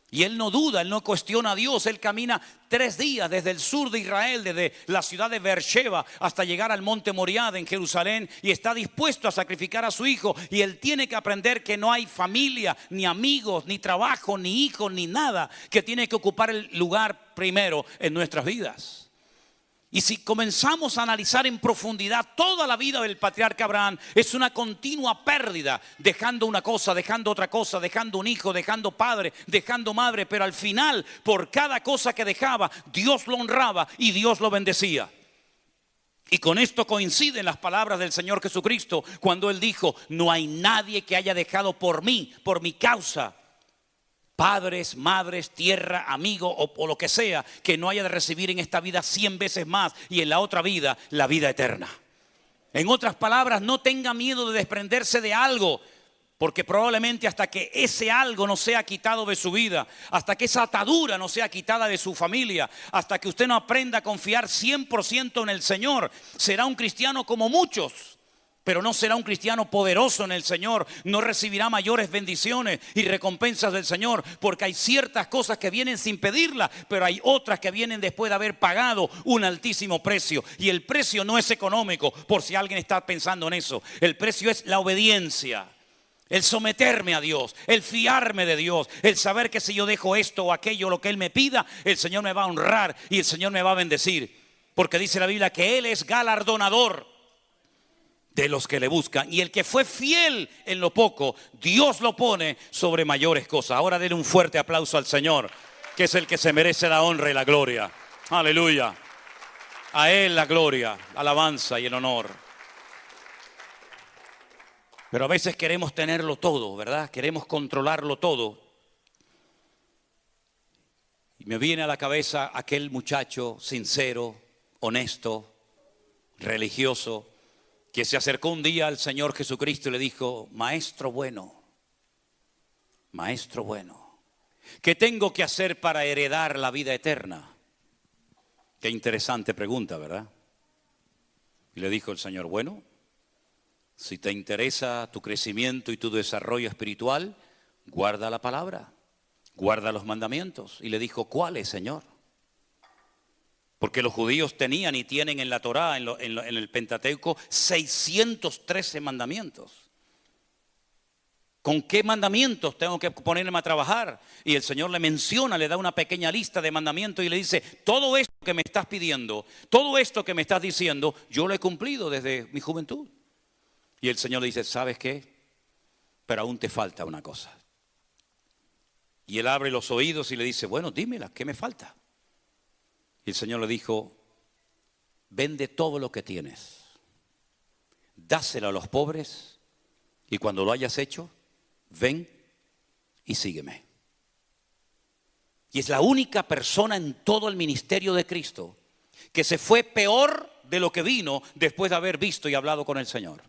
Y él no duda, él no cuestiona a Dios. Él camina 3 días desde el sur de Israel, desde la ciudad de Beersheba hasta llegar al monte Moriah en Jerusalén, y está dispuesto a sacrificar a su hijo. Y él tiene que aprender que no hay familia, ni amigos, ni trabajo, ni hijos, ni nada que tiene que ocupar el lugar primero en nuestras vidas. Y si comenzamos a analizar en profundidad toda la vida del patriarca Abraham, es una continua pérdida, dejando una cosa, dejando otra cosa, dejando un hijo, dejando padre, dejando madre. Pero al final, por cada cosa que dejaba, Dios lo honraba y Dios lo bendecía. Y con esto coinciden las palabras del Señor Jesucristo cuando Él dijo: no hay nadie que haya dejado por mí, por mi causa, padres, madres, tierra, amigo o lo que sea, que no haya de recibir en esta vida 100 veces más y en la otra vida, la vida eterna. En otras palabras, no tenga miedo de desprenderse de algo, porque probablemente hasta que ese algo no sea quitado de su vida, hasta que esa atadura no sea quitada de su familia, hasta que usted no aprenda a confiar 100% en el Señor, será un cristiano como muchos. Pero no será un cristiano poderoso en el Señor, no recibirá mayores bendiciones y recompensas del Señor, porque hay ciertas cosas que vienen sin pedirlas, pero hay otras que vienen después de haber pagado un altísimo precio. Y el precio no es económico, por si alguien está pensando en eso. El precio es la obediencia, el someterme a Dios, el fiarme de Dios, el saber que si yo dejo esto o aquello, lo que Él me pida, el Señor me va a honrar y el Señor me va a bendecir. Porque dice la Biblia que Él es galardonador de los que le buscan, y el que fue fiel en lo poco, Dios lo pone sobre mayores cosas. Ahora denle un fuerte aplauso al Señor, que es el que se merece la honra y la gloria. Aleluya. A Él la gloria, la alabanza y el honor. Pero a veces queremos tenerlo todo, ¿verdad? Queremos controlarlo todo. Y me viene a la cabeza aquel muchacho sincero, honesto, religioso, que se acercó un día al Señor Jesucristo y le dijo: maestro bueno, ¿qué tengo que hacer para heredar la vida eterna? Qué interesante pregunta, ¿verdad? Y le dijo el Señor: bueno, si te interesa tu crecimiento y tu desarrollo espiritual, guarda la palabra, guarda los mandamientos. Y le dijo: ¿cuáles, Señor? Porque los judíos tenían y tienen en la Torá, en el Pentateuco, 613 mandamientos. ¿Con qué mandamientos tengo que ponerme a trabajar? Y el Señor le menciona, le da una pequeña lista de mandamientos y le dice: todo esto que me estás pidiendo, todo esto que me estás diciendo, yo lo he cumplido desde mi juventud. Y el Señor le dice: ¿sabes qué? Pero aún te falta una cosa. Y él abre los oídos y le dice: bueno, dímela, ¿qué me falta? Y el Señor le dijo: vende todo lo que tienes, dáselo a los pobres, y cuando lo hayas hecho, ven y sígueme. Y es la única persona en todo el ministerio de Cristo que se fue peor de lo que vino después de haber visto y hablado con el Señor.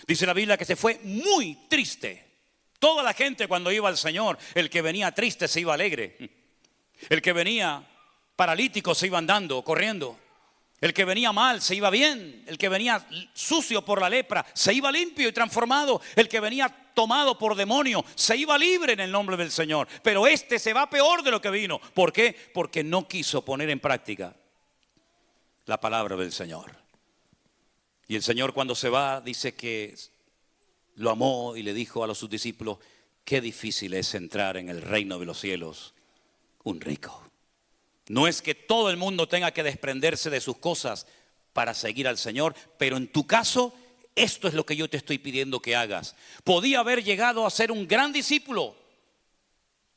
Dice la Biblia que se fue muy triste. Toda la gente cuando iba al Señor, el que venía triste se iba alegre, el que venía paralíticos se iban dando, corriendo. El que venía mal se iba bien. El que venía sucio por la lepra se iba limpio y transformado. El que venía tomado por demonio se iba libre en el nombre del Señor. Pero este se va peor de lo que vino. ¿Por qué? Porque no quiso poner en práctica la palabra del Señor. Y el Señor, cuando se va, dice que lo amó y le dijo a sus discípulos: qué difícil es entrar en el reino de los cielos un rico. No es que todo el mundo tenga que desprenderse de sus cosas para seguir al Señor, pero en tu caso, esto es lo que yo te estoy pidiendo que hagas. Podía haber llegado a ser un gran discípulo,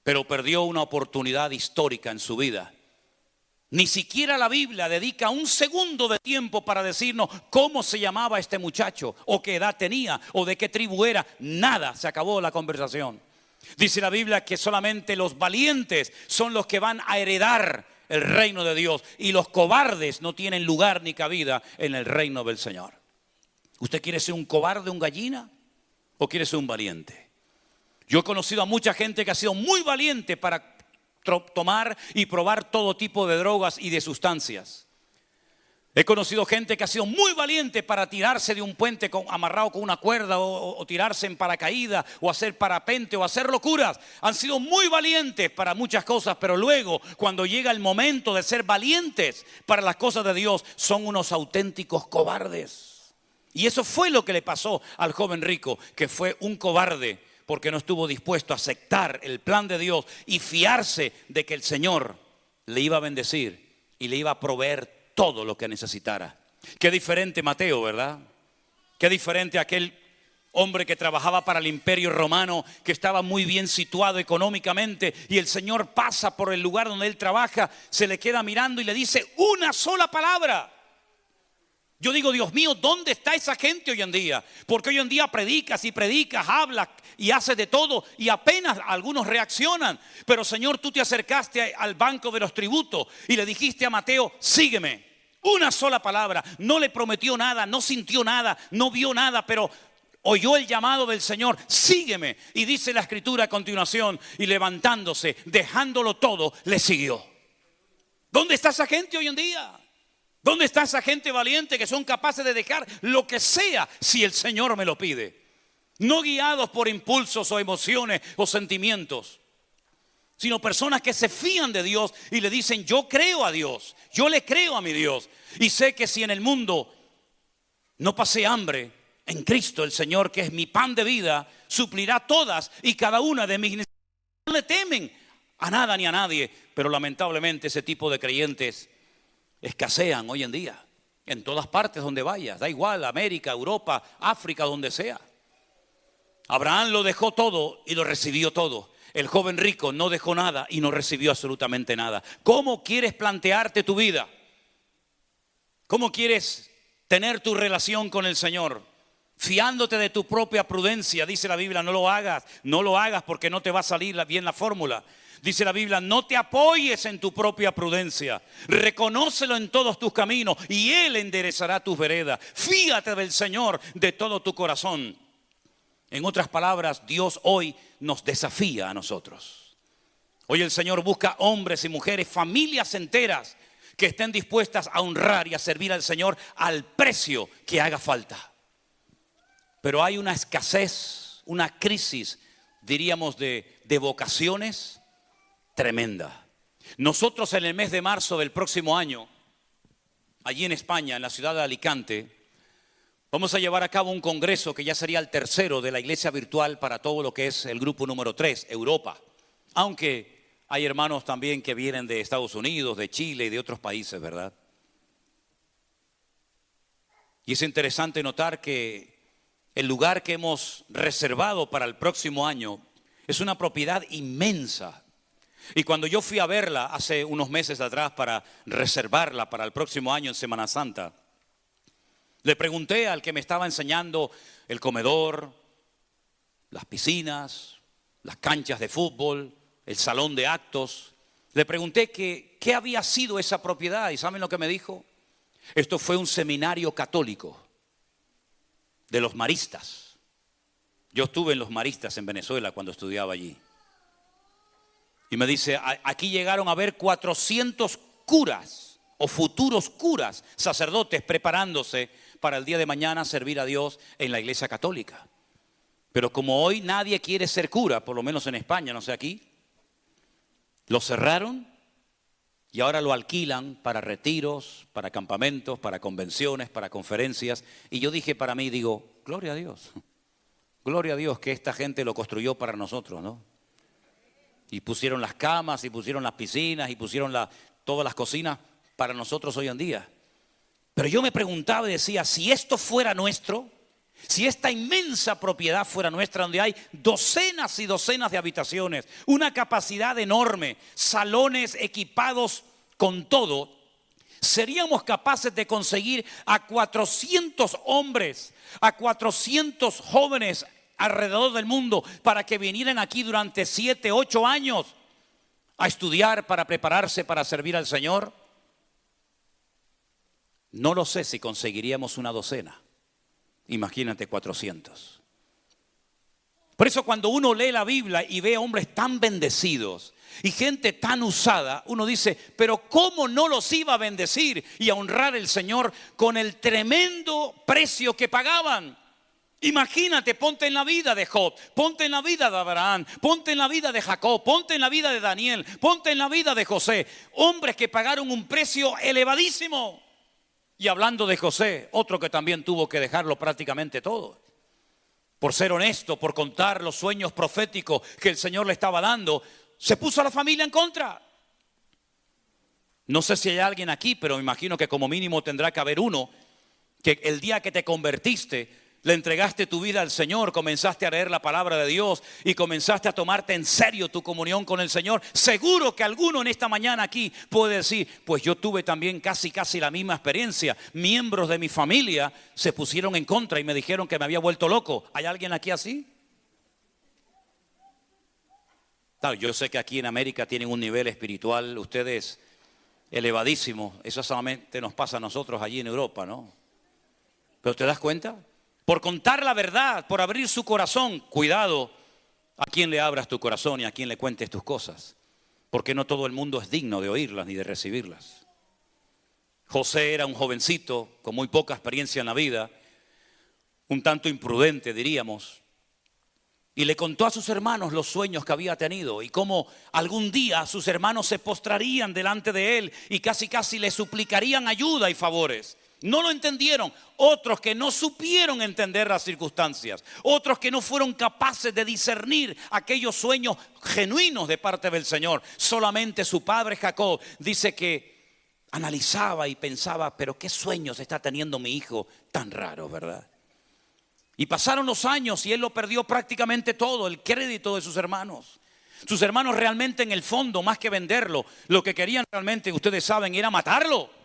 pero perdió una oportunidad histórica en su vida. Ni siquiera la Biblia dedica un segundo de tiempo para decirnos cómo se llamaba este muchacho, o qué edad tenía, o de qué tribu era. Nada, se acabó la conversación. Dice la Biblia que solamente los valientes son los que van a heredar el reino de Dios, y los cobardes no tienen lugar ni cabida en el reino del Señor. ¿Usted quiere ser un cobarde, un gallina, o quiere ser un valiente? Yo he conocido a mucha gente que ha sido muy valiente para tomar y probar todo tipo de drogas y de sustancias. He conocido gente que ha sido muy valiente para tirarse de un puente amarrado con una cuerda, o tirarse en paracaídas, o hacer parapente, o hacer locuras. Han sido muy valientes para muchas cosas, pero luego, cuando llega el momento de ser valientes para las cosas de Dios, son unos auténticos cobardes. Y eso fue lo que le pasó al joven rico, que fue un cobarde porque no estuvo dispuesto a aceptar el plan de Dios y fiarse de que el Señor le iba a bendecir y le iba a proveer todo lo que necesitara. Qué diferente Mateo, ¿verdad? Qué diferente aquel hombre que trabajaba para el Imperio Romano, que estaba muy bien situado económicamente, y el Señor pasa por el lugar donde él trabaja, se le queda mirando y le dice una sola palabra. Yo digo, Dios mío, ¿dónde está esa gente hoy en día? Porque hoy en día predicas y predicas, hablas y haces de todo, y apenas algunos reaccionan. Pero Señor, tú te acercaste al banco de los tributos y le dijiste a Mateo: sígueme. Una sola palabra. No le prometió nada, no sintió nada, no vio nada, pero oyó el llamado del Señor: sígueme. Y dice la Escritura a continuación, y levantándose, dejándolo todo, le siguió. ¿Dónde está esa gente hoy en día? ¿Dónde está esa gente valiente que son capaces de dejar lo que sea si el Señor me lo pide? No guiados por impulsos o emociones o sentimientos, sino personas que se fían de Dios y le dicen: yo creo a Dios, yo le creo a mi Dios, y sé que si en el mundo no pasé hambre, en Cristo el Señor, que es mi pan de vida, suplirá todas y cada una de mis necesidades. No le temen a nada ni a nadie, pero lamentablemente ese tipo de creyentes escasean hoy en día, en todas partes donde vayas, da igual, América, Europa, África, donde sea. Abraham lo dejó todo y lo recibió todo. El joven rico no dejó nada y no recibió absolutamente nada. ¿Cómo quieres plantearte tu vida? ¿Cómo quieres tener tu relación con el Señor? Fiándote de tu propia prudencia. Dice la Biblia: no lo hagas porque no te va a salir bien la fórmula. Dice la Biblia: no te apoyes en tu propia prudencia, reconócelo en todos tus caminos y Él enderezará tus veredas. Fíate del Señor de todo tu corazón. En otras palabras, Dios hoy nos desafía a nosotros. Hoy el Señor busca hombres y mujeres, familias enteras, que estén dispuestas a honrar y a servir al Señor al precio que haga falta. Pero hay una escasez, una crisis, diríamos, de vocaciones tremenda. Nosotros en el mes de marzo del próximo año, allí en España, en la ciudad de Alicante, vamos a llevar a cabo un congreso que ya sería el tercero de la iglesia virtual para todo lo que es el grupo número 3, Europa. Aunque hay hermanos también que vienen de Estados Unidos, de Chile y de otros países, ¿verdad? Y es interesante notar que el lugar que hemos reservado para el próximo año es una propiedad inmensa. Y cuando yo fui a verla hace unos meses atrás para reservarla para el próximo año en Semana Santa, le pregunté al que me estaba enseñando el comedor, las piscinas, las canchas de fútbol, el salón de actos. Le pregunté qué había sido esa propiedad, y ¿saben lo que me dijo? Esto fue un seminario católico de los maristas. Yo estuve en los maristas en Venezuela cuando estudiaba allí. Y me dice: aquí llegaron a haber 400 curas o futuros curas, sacerdotes, preparándose para el día de mañana servir a Dios en la iglesia católica. Pero como hoy nadie quiere ser cura, por lo menos en España, no sé aquí, lo cerraron y ahora lo alquilan para retiros, para campamentos, para convenciones, para conferencias. Y yo dije para mí, digo, gloria a Dios que esta gente lo construyó para nosotros, ¿no? Y pusieron las camas, y pusieron las piscinas, y pusieron todas las cocinas para nosotros hoy en día. Pero yo me preguntaba y decía, si esto fuera nuestro, si esta inmensa propiedad fuera nuestra, donde hay docenas y docenas de habitaciones, una capacidad enorme, salones equipados con todo, seríamos capaces de conseguir a 400 hombres, a 400 jóvenes alrededor del mundo para que vinieran aquí durante 7, 8 años a estudiar para prepararse para servir al Señor. No lo sé si conseguiríamos una docena. Imagínate 400. Por eso cuando uno lee la Biblia y ve hombres tan bendecidos y gente tan usada, uno dice, pero ¿cómo no los iba a bendecir y a honrar el Señor con el tremendo precio que pagaban? Imagínate, ponte en la vida de Job, ponte en la vida de Abraham, ponte en la vida de Jacob, ponte en la vida de Daniel, ponte en la vida de José. Hombres que pagaron un precio elevadísimo. Y hablando de José, otro que también tuvo que dejarlo prácticamente todo. Por ser honesto, por contar los sueños proféticos que el Señor le estaba dando, se puso a la familia en contra. No sé si hay alguien aquí, pero me imagino que como mínimo tendrá que haber uno que el día que te convertiste, le entregaste tu vida al Señor, comenzaste a leer la palabra de Dios y comenzaste a tomarte en serio tu comunión con el Señor. Seguro que alguno en esta mañana aquí puede decir, pues yo tuve también casi la misma experiencia. Miembros de mi familia se pusieron en contra y me dijeron que me había vuelto loco. ¿Hay alguien aquí así? Claro, yo sé que aquí en América tienen un nivel espiritual, ustedes, elevadísimo. Eso solamente nos pasa a nosotros allí en Europa, ¿no? Pero ¿te das cuenta? Por contar la verdad, por abrir su corazón, cuidado a quien le abras tu corazón y a quien le cuentes tus cosas, porque no todo el mundo es digno de oírlas ni de recibirlas. José era un jovencito con muy poca experiencia en la vida, un tanto imprudente diríamos, y le contó a sus hermanos los sueños que había tenido y cómo algún día sus hermanos se postrarían delante de él y casi le suplicarían ayuda y favores. No lo entendieron. Otros que no supieron entender las circunstancias. Otros que no fueron capaces de discernir aquellos sueños genuinos de parte del Señor. Solamente su padre Jacob dice que analizaba y pensaba, pero qué sueños está teniendo mi hijo tan raro, ¿verdad? Y pasaron los años y él lo perdió prácticamente todo, el crédito de sus hermanos. Sus hermanos realmente en el fondo, más que venderlo, lo que querían realmente, ustedes saben, era matarlo.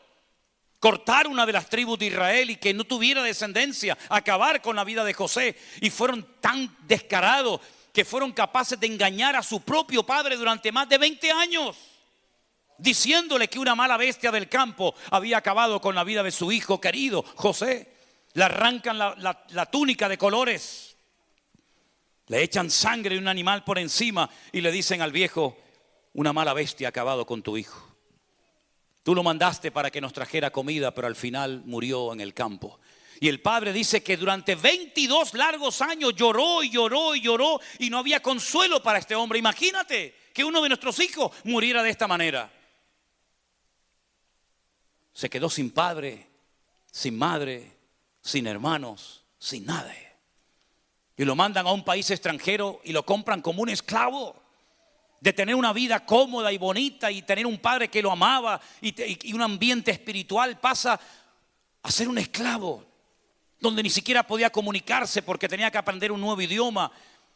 Cortar una de las tribus de Israel y que no tuviera descendencia, acabar con la vida de José. Y fueron tan descarados que fueron capaces de engañar a su propio padre durante más de 20 años, diciéndole que una mala bestia del campo había acabado con la vida de su hijo querido, José. Le arrancan la túnica de colores, le echan sangre de un animal por encima y le dicen al viejo, una mala bestia ha acabado con tu hijo. Tú lo mandaste para que nos trajera comida, pero al final murió en el campo. Y el padre dice que durante 22 largos años lloró y lloró y lloró y no había consuelo para este hombre. Imagínate que uno de nuestros hijos muriera de esta manera. Se quedó sin padre, sin madre, sin hermanos, sin nada. Y lo mandan a un país extranjero y lo compran como un esclavo. De tener una vida cómoda y bonita y tener un padre que lo amaba y un ambiente espiritual, pasa a ser un esclavo, donde ni siquiera podía comunicarse porque tenía que aprender un nuevo idioma.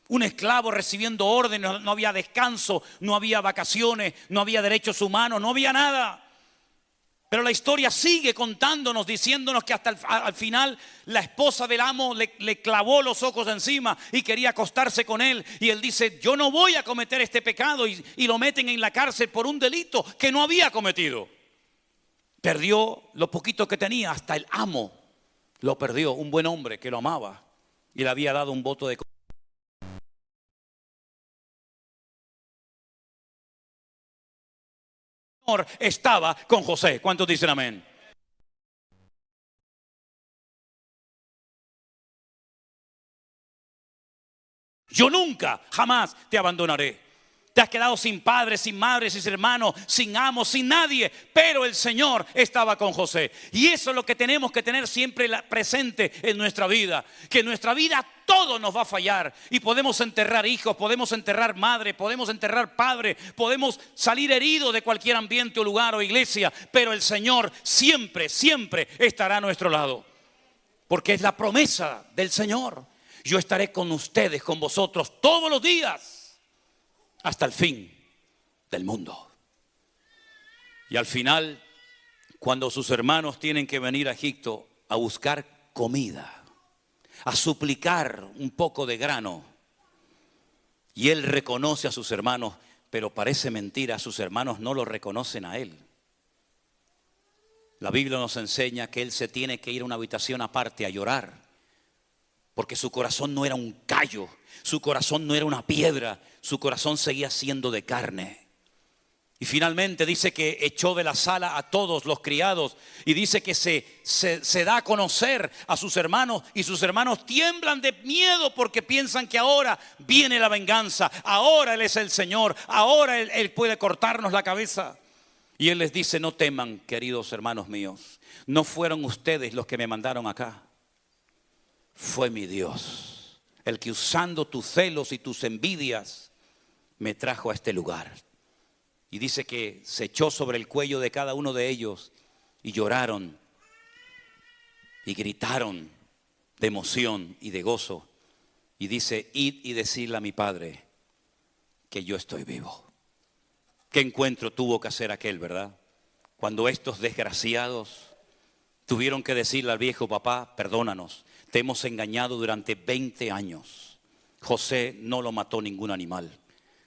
Un esclavo recibiendo órdenes, no había descanso, no había vacaciones, no había derechos humanos, no había nada. Pero la historia sigue contándonos, diciéndonos que hasta al final la esposa del amo le clavó los ojos encima y quería acostarse con él. Y él dice, yo no voy a cometer este pecado, y lo meten en la cárcel por un delito que no había cometido. Perdió lo poquito que tenía, hasta el amo lo perdió, un buen hombre que lo amaba y le había dado un voto de estaba con José. ¿Cuántos dicen amén? Yo nunca, jamás te abandonaré. Te has quedado sin padres, sin madres, sin hermanos, sin amos, sin nadie. Pero el Señor estaba con José. Y eso es lo que tenemos que tener siempre presente en nuestra vida. Que en nuestra vida todo nos va a fallar. Y podemos enterrar hijos, podemos enterrar madre, podemos enterrar padre, podemos salir heridos de cualquier ambiente o lugar o iglesia. Pero el Señor siempre, siempre estará a nuestro lado. Porque es la promesa del Señor. Yo estaré con ustedes, con vosotros todos los días, hasta el fin del mundo. Y al final, cuando sus hermanos tienen que venir a Egipto a buscar comida, a suplicar un poco de grano, y él reconoce a sus hermanos, pero parece mentira, sus hermanos no lo reconocen a él. La Biblia nos enseña que él se tiene que ir a una habitación aparte a llorar. Porque su corazón no era un callo, su corazón no era una piedra, su corazón seguía siendo de carne. Y finalmente dice que echó de la sala a todos los criados y dice que se da a conocer a sus hermanos y sus hermanos tiemblan de miedo porque piensan que ahora viene la venganza, ahora Él es el Señor, ahora Él puede cortarnos la cabeza. Y Él les dice: no teman, queridos hermanos míos, no fueron ustedes los que me mandaron acá. Fue mi Dios, el que usando tus celos y tus envidias me trajo a este lugar. Y dice que se echó sobre el cuello de cada uno de ellos y lloraron y gritaron de emoción y de gozo. Y dice: id y decirle a mi padre que yo estoy vivo. ¿Qué encuentro tuvo que hacer aquel, verdad? Cuando estos desgraciados tuvieron que decirle al viejo: papá, perdónanos. Te hemos engañado durante 20 años. José no lo mató ningún animal.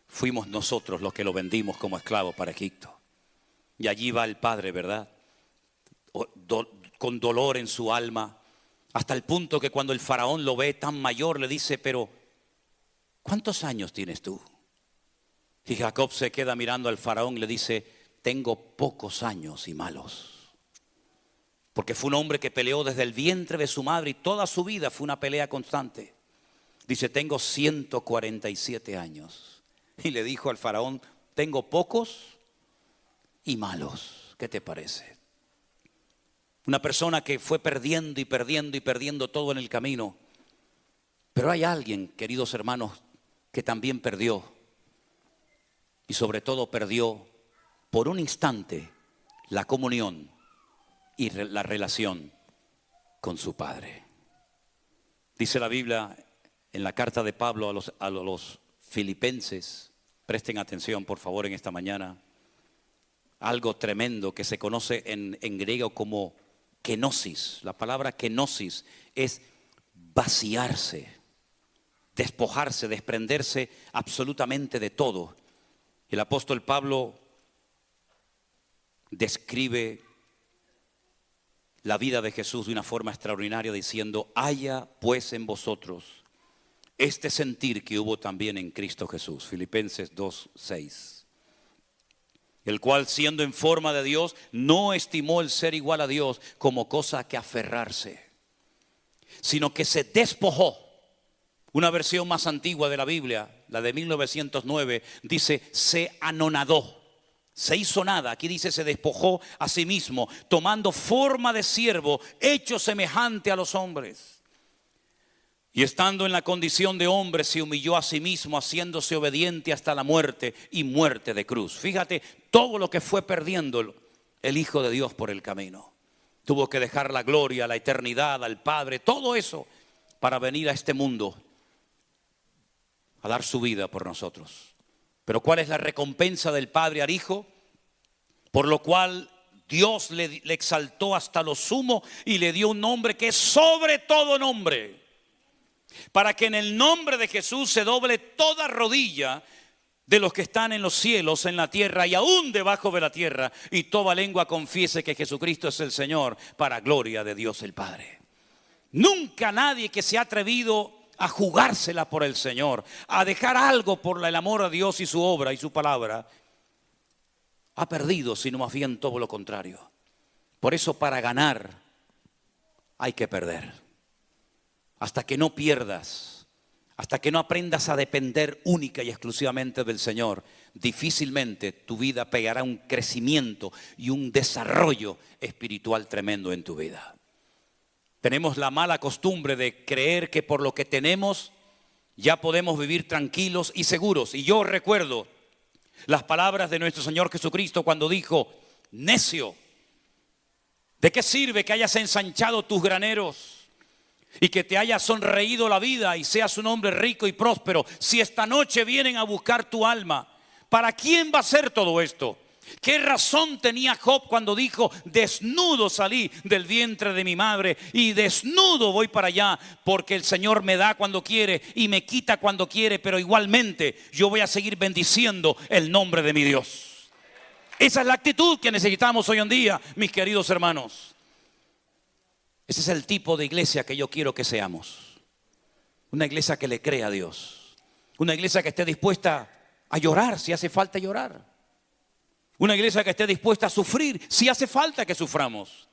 Fuimos nosotros los que lo vendimos como esclavo para Egipto. Y allí va el padre, ¿verdad? Con dolor en su alma. Hasta el punto que cuando el faraón lo ve tan mayor le dice: pero ¿cuántos años tienes tú? Y Jacob se queda mirando al faraón y le dice: tengo pocos años y malos. Porque fue un hombre que peleó desde el vientre de su madre y toda su vida fue una pelea constante. Dice: tengo 147 años. Y le dijo al faraón: tengo pocos y malos. ¿Qué te parece? Una persona que fue perdiendo y perdiendo y perdiendo todo en el camino. Pero hay alguien, queridos hermanos, que también perdió. Y sobre todo perdió por un instante la comunión y la relación con su Padre. Dice la Biblia en la carta de Pablo a los filipenses, presten atención por favor en esta mañana, algo tremendo que se conoce en griego como kenosis. La palabra kenosis es vaciarse, despojarse, desprenderse absolutamente de todo. El apóstol Pablo describe la vida de Jesús de una forma extraordinaria diciendo: haya pues en vosotros este sentir que hubo también en Cristo Jesús. Filipenses 2:6. El cual, siendo en forma de Dios, no estimó el ser igual a Dios como cosa a que aferrarse, sino que se despojó. Una versión más antigua de la Biblia, la de 1909, dice: se anonadó. Se hizo nada, aquí dice: se despojó a sí mismo, tomando forma de siervo, hecho semejante a los hombres. Y estando en la condición de hombre, se humilló a sí mismo, haciéndose obediente hasta la muerte y muerte de cruz. Fíjate todo lo que fue perdiendo el Hijo de Dios por el camino. Tuvo que dejar la gloria, la eternidad, al Padre, todo eso para venir a este mundo a dar su vida por nosotros. Pero ¿cuál es la recompensa del Padre al Hijo? Por lo cual Dios le exaltó hasta lo sumo y le dio un nombre que es sobre todo nombre, para que en el nombre de Jesús se doble toda rodilla de los que están en los cielos, en la tierra y aún debajo de la tierra, y toda lengua confiese que Jesucristo es el Señor, para gloria de Dios el Padre. Nunca nadie que se ha atrevido a jugársela por el Señor, a dejar algo por el amor a Dios y su obra y su palabra, ha perdido, sino más bien todo lo contrario. Por eso para ganar hay que perder. Hasta que no pierdas, hasta que no aprendas a depender única y exclusivamente del Señor, difícilmente tu vida pegará un crecimiento y un desarrollo espiritual tremendo en tu vida. Tenemos la mala costumbre de creer que por lo que tenemos ya podemos vivir tranquilos y seguros. Y yo recuerdo las palabras de nuestro Señor Jesucristo cuando dijo: necio, ¿de qué sirve que hayas ensanchado tus graneros y que te haya sonreído la vida y seas un hombre rico y próspero, si esta noche vienen a buscar tu alma? ¿Para quién va a ser todo esto? ¿Qué razón tenía Job cuando dijo: desnudo salí del vientre de mi madre y desnudo voy para allá? Porque el Señor me da cuando quiere y me quita cuando quiere, pero igualmente yo voy a seguir bendiciendo el nombre de mi Dios. Esa es la actitud que necesitamos hoy en día, mis queridos hermanos. Ese es el tipo de iglesia que yo quiero que seamos. Una iglesia que le crea a Dios. Una iglesia que esté dispuesta a llorar si hace falta llorar. Una iglesia que esté dispuesta a sufrir si hace falta que suframos.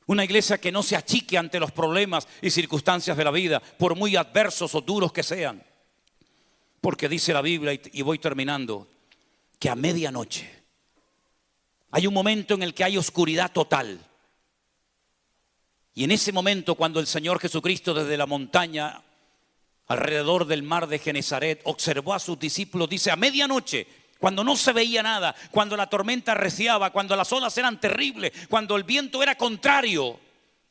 Una iglesia que no se achique ante los problemas y circunstancias de la vida, por muy adversos o duros que sean. Porque dice la Biblia, y voy terminando, que a medianoche hay un momento en el que hay oscuridad total. Y en ese momento, cuando el Señor Jesucristo desde la montaña alrededor del mar de Genezaret observó a sus discípulos, dice: a medianoche, cuando no se veía nada, cuando la tormenta arreciaba, cuando las olas eran terribles, cuando el viento era contrario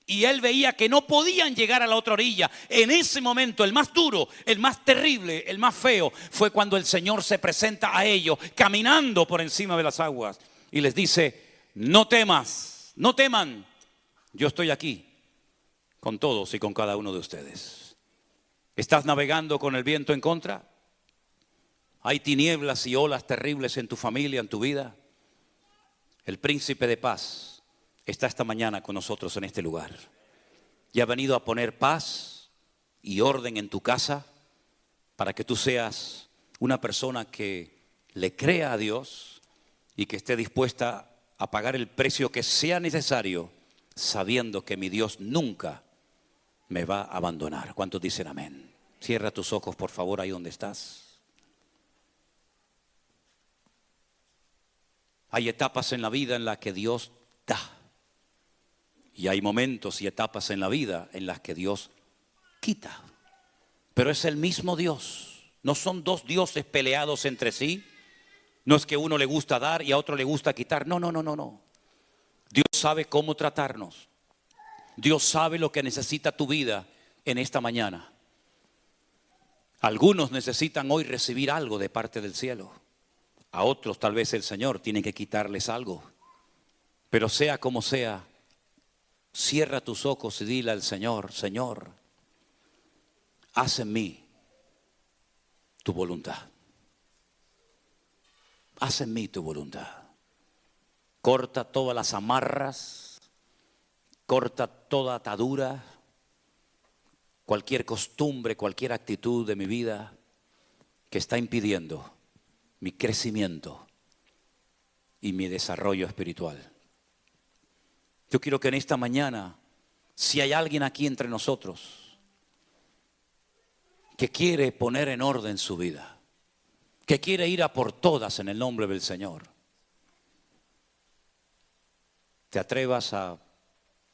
y él veía que no podían llegar a la otra orilla, en ese momento el más duro, el más terrible, el más feo, fue cuando el Señor se presenta a ellos caminando por encima de las aguas y les dice: no temas, no teman, yo estoy aquí con todos y con cada uno de ustedes. ¿Estás navegando con el viento en contra? ¿Hay tinieblas y olas terribles en tu familia, en tu vida? El príncipe de paz está esta mañana con nosotros en este lugar. Y ha venido a poner paz y orden en tu casa para que tú seas una persona que le crea a Dios y que esté dispuesta a pagar el precio que sea necesario, sabiendo que mi Dios nunca me va a abandonar. ¿Cuántos dicen amén? Cierra tus ojos, por favor, ahí donde estás. Hay etapas en la vida en las que Dios da. Y hay momentos y etapas en la vida en las que Dios quita. Pero es el mismo Dios. No son dos dioses peleados entre sí. No es que a uno le gusta dar y a otro le gusta quitar. No. Dios sabe cómo tratarnos. Dios sabe lo que necesita tu vida en esta mañana. Algunos necesitan hoy recibir algo de parte del cielo. A otros tal vez el Señor tiene que quitarles algo. Pero sea como sea, cierra tus ojos y dile al Señor: Señor, haz en mí tu voluntad. Haz en mí tu voluntad. Corta todas las amarras, corta toda atadura, cualquier costumbre, cualquier actitud de mi vida que está impidiendo mi crecimiento y mi desarrollo espiritual. Yo quiero que en esta mañana, si hay alguien aquí entre nosotros que quiere poner en orden su vida, que quiere ir a por todas en el nombre del Señor, te atrevas a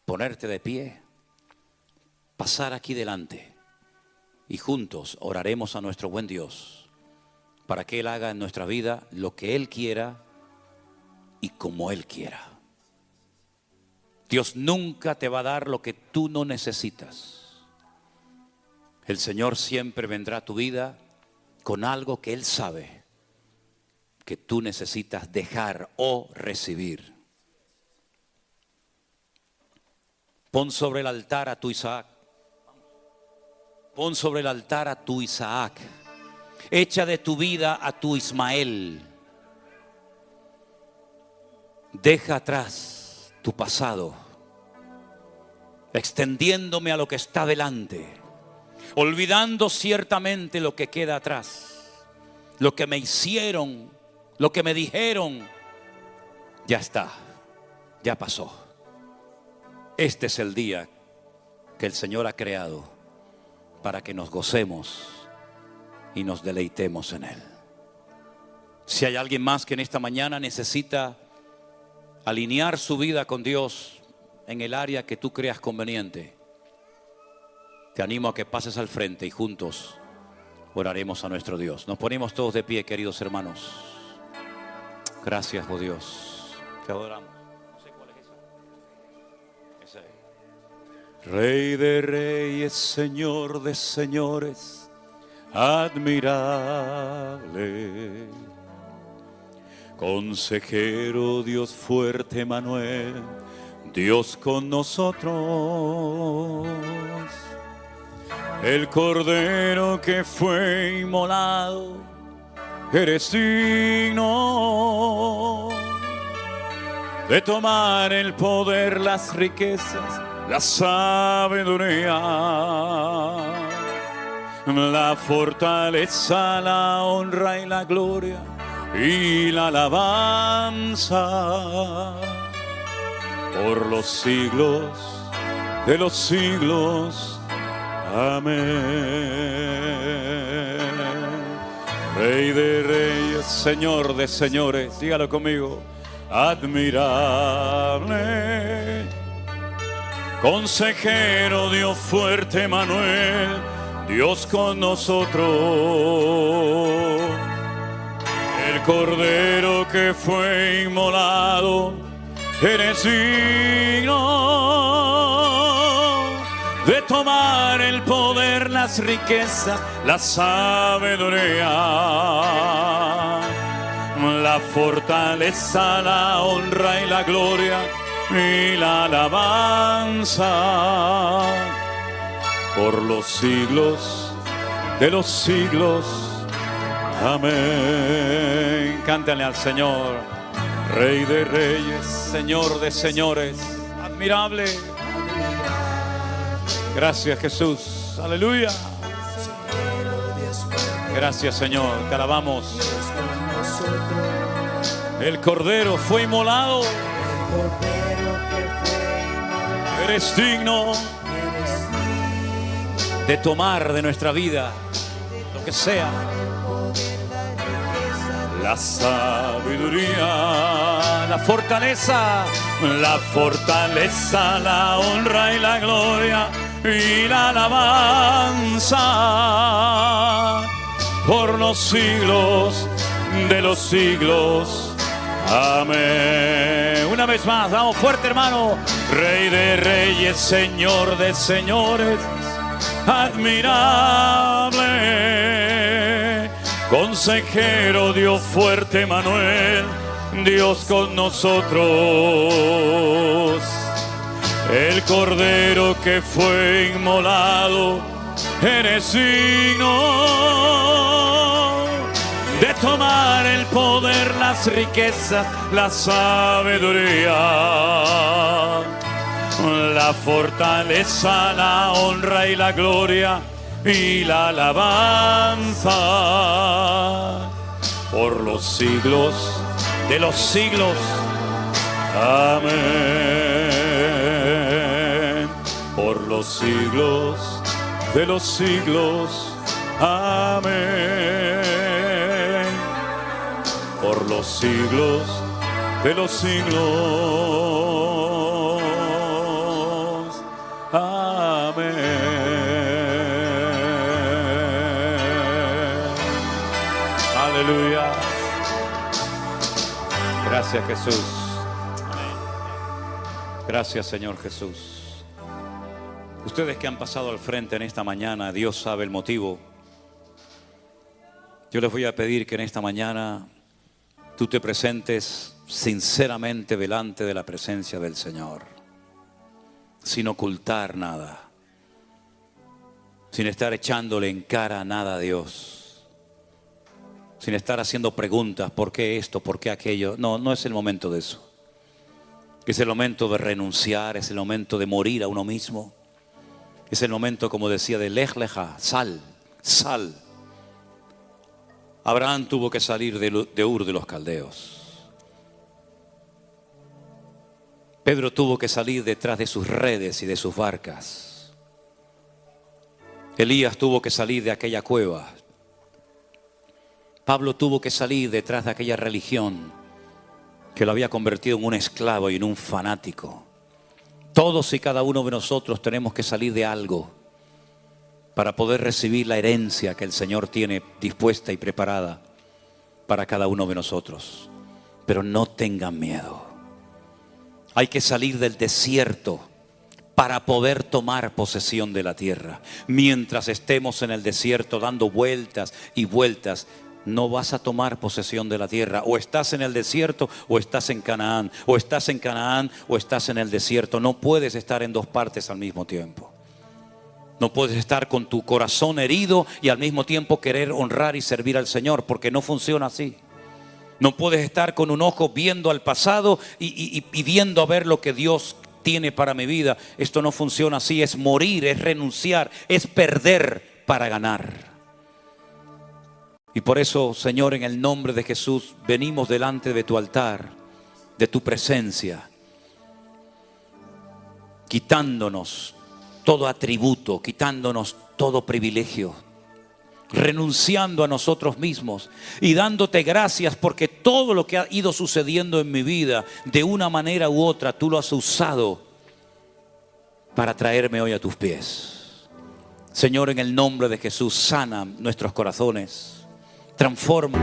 ponerte de pie, pasar aquí delante y juntos oraremos a nuestro buen Dios para que Él haga en nuestra vida lo que Él quiera y como Él quiera. Dios nunca te va a dar lo que tú no necesitas. El Señor siempre vendrá a tu vida con algo que Él sabe que tú necesitas dejar o recibir. Pon sobre el altar a tu Isaac. Pon sobre el altar a tu Isaac. Echa de tu vida a tu Ismael. Deja atrás tu pasado, extendiéndome a lo que está delante, olvidando ciertamente lo que queda atrás, lo que me hicieron, lo que me dijeron, Ya está, ya pasó. Este es el día que el Señor ha creado para que nos gocemos y nos deleitemos en Él. Si hay alguien más que en esta mañana necesita alinear su vida con Dios en el área que tú creas conveniente, te animo a que pases al frente y juntos oraremos a nuestro Dios. Nos ponemos todos de pie, queridos hermanos. Gracias, oh Dios. Te adoramos. No sé cuál es esa. Esa es. Rey de reyes, Señor de señores, admirable. Consejero, Dios fuerte, Manuel, Dios con nosotros. El Cordero que fue inmolado, eres digno de tomar el poder, las riquezas, la sabiduría, la fortaleza, la honra y la gloria y la alabanza por los siglos de los siglos. Amén. Rey de reyes, Señor de señores, dígalo conmigo, admirable. Consejero, Dios fuerte, Manuel, Dios con nosotros. El Cordero que fue inmolado, eres digno de tomar el poder, las riquezas, la sabiduría, la fortaleza, la honra y la gloria y la alabanza por los siglos de los siglos. Amén. Cántale al Señor, Rey de reyes, Señor de señores, admirable. Gracias, Jesús. Aleluya. Gracias, Señor. Te alabamos. El Cordero fue inmolado. Eres digno de tomar de nuestra vida lo que sea. La sabiduría, la fortaleza, la honra y la gloria y la alabanza por los siglos de los siglos. Amén. Una vez más, vamos fuerte, hermano. Rey de reyes, Señor de señores, admirable. Consejero, Dios fuerte, Manuel, Dios con nosotros. El Cordero que fue inmolado, eres digno de tomar el poder, las riquezas, la sabiduría, la fortaleza, la honra y la gloria y la alabanza por los siglos de los siglos. Amén. Por los siglos de los siglos. Amén. Por los siglos de los siglos. Amén. Aleluya. Gracias, Jesús. Amén. Gracias, Señor Jesús. Ustedes que han pasado al frente en esta mañana, Dios sabe el motivo. Yo les voy a pedir que en esta mañana tú te presentes sinceramente delante de la presencia del Señor, sin ocultar nada, sin estar echándole en cara nada a Dios, sin estar haciendo preguntas, ¿por qué esto? ¿Por qué aquello? No, no es el momento de eso. Es el momento de renunciar, es el momento de morir a uno mismo. Es el momento, como decía, de lej leja, sal, sal. Abraham tuvo que salir de Ur de los Caldeos. Pedro tuvo que salir detrás de sus redes y de sus barcas. Elías tuvo que salir de aquella cueva. Pablo tuvo que salir detrás de aquella religión que lo había convertido en un esclavo y en un fanático. Todos y cada uno de nosotros tenemos que salir de algo para poder recibir la herencia que el Señor tiene dispuesta y preparada para cada uno de nosotros. Pero no tengan miedo. Hay que salir del desierto para poder tomar posesión de la tierra. Mientras estemos en el desierto dando vueltas y vueltas, no vas a tomar posesión de la tierra. O estás en el desierto o estás en Canaán. O estás en Canaán o estás en el desierto. No puedes estar en dos partes al mismo tiempo. No puedes estar con tu corazón herido y al mismo tiempo querer honrar y servir al Señor, porque no funciona así. No puedes estar con un ojo viendo al pasado y viendo a ver lo que Dios tiene para mi vida. Esto no funciona así. Es morir, es renunciar, es perder para ganar. Y por eso, Señor, en el nombre de Jesús, venimos delante de tu altar, de tu presencia, quitándonos todo atributo, quitándonos todo privilegio, renunciando a nosotros mismos y dándote gracias porque todo lo que ha ido sucediendo en mi vida, de una manera u otra, tú lo has usado para traerme hoy a tus pies. Señor, en el nombre de Jesús, sana nuestros corazones. Transforma.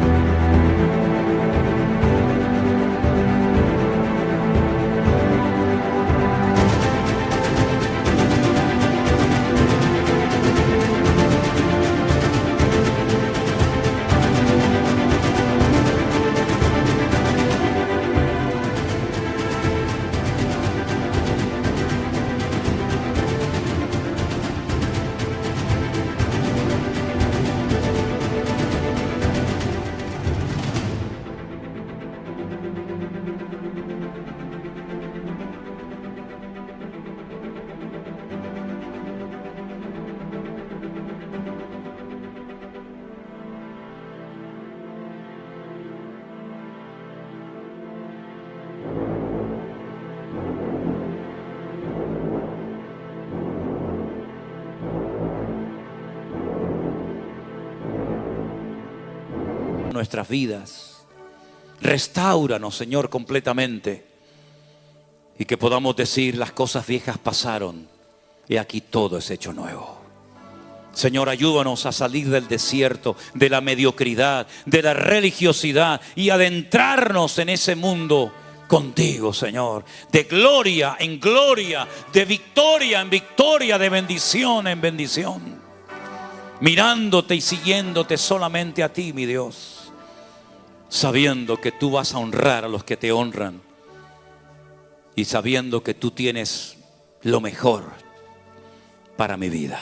Nuestras vidas, restáuranos, Señor, completamente, y que podamos decir: las cosas viejas pasaron y aquí todo es hecho nuevo. Señor, ayúdanos a salir del desierto, de la mediocridad, de la religiosidad, y adentrarnos en ese mundo contigo, Señor, de gloria en gloria, de victoria en victoria, de bendición en bendición, mirándote y siguiéndote solamente a ti, mi Dios, sabiendo que tú vas a honrar a los que te honran y sabiendo que tú tienes lo mejor para mi vida.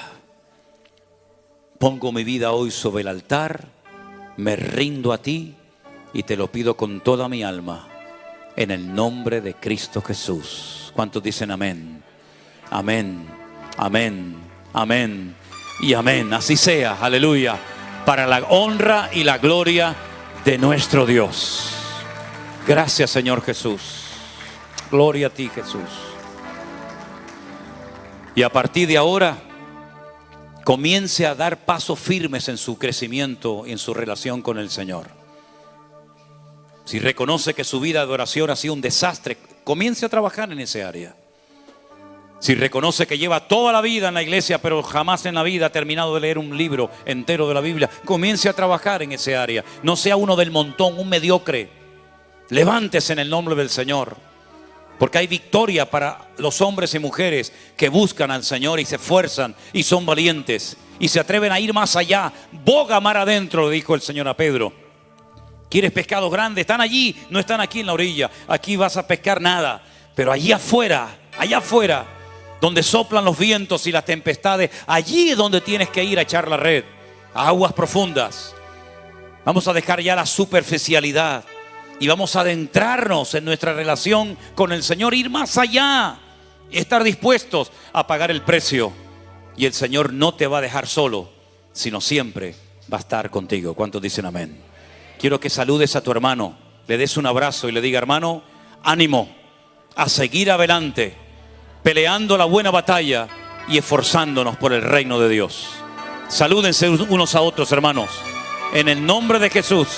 Pongo mi vida hoy sobre el altar, me rindo a ti y te lo pido con toda mi alma, en el nombre de Cristo Jesús. ¿Cuántos dicen amén? Amén, amén, amén y amén. Así sea, aleluya, para la honra y la gloria de nuestro Dios. Gracias, Señor Jesús. Gloria a ti, Jesús. Y a partir de ahora, comience a dar pasos firmes en su crecimiento y en su relación con el Señor. Si reconoce que su vida de oración ha sido un desastre, comience a trabajar en ese área. Si reconoce que lleva toda la vida en la iglesia, pero jamás en la vida ha terminado de leer un libro entero de la Biblia, comience a trabajar en ese área. No sea uno del montón, un mediocre. Levántese en el nombre del Señor, porque hay victoria para los hombres y mujeres que buscan al Señor y se esfuerzan y son valientes y se atreven a ir más allá. Boga mar adentro, le dijo el Señor a Pedro. ¿Quieres pescados grandes? Están allí, no están aquí en la orilla. Aquí vas a pescar nada, pero allá afuera, donde soplan los vientos y las tempestades, allí es donde tienes que ir a echar la red, a aguas profundas. Vamos a dejar ya la superficialidad y vamos a adentrarnos en nuestra relación con el Señor, ir más allá, estar dispuestos a pagar el precio. Y el Señor no te va a dejar solo, sino siempre va a estar contigo. ¿Cuántos dicen amén? Quiero que saludes a tu hermano, le des un abrazo y le diga: hermano, ánimo, a seguir adelante, peleando la buena batalla y esforzándonos por el reino de Dios. Salúdense unos a otros, hermanos, en el nombre de Jesús.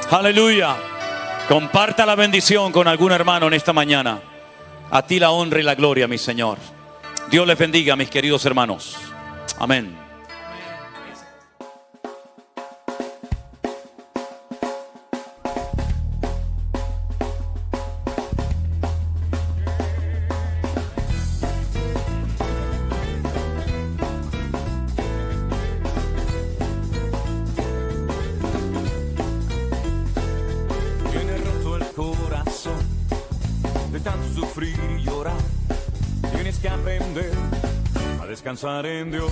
Aleluya. Comparta la bendición con algún hermano en esta mañana. A ti la honra y la gloria, mi Señor. Dios les bendiga, mis queridos hermanos. Amén. De tanto sufrir y llorar, tienes que aprender a descansar en Dios.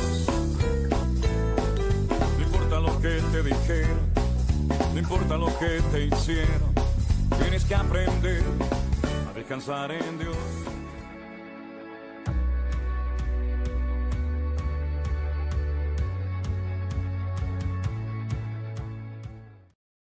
No importa lo que te dijeron, no importa lo que te hicieron, tienes que aprender a descansar en Dios.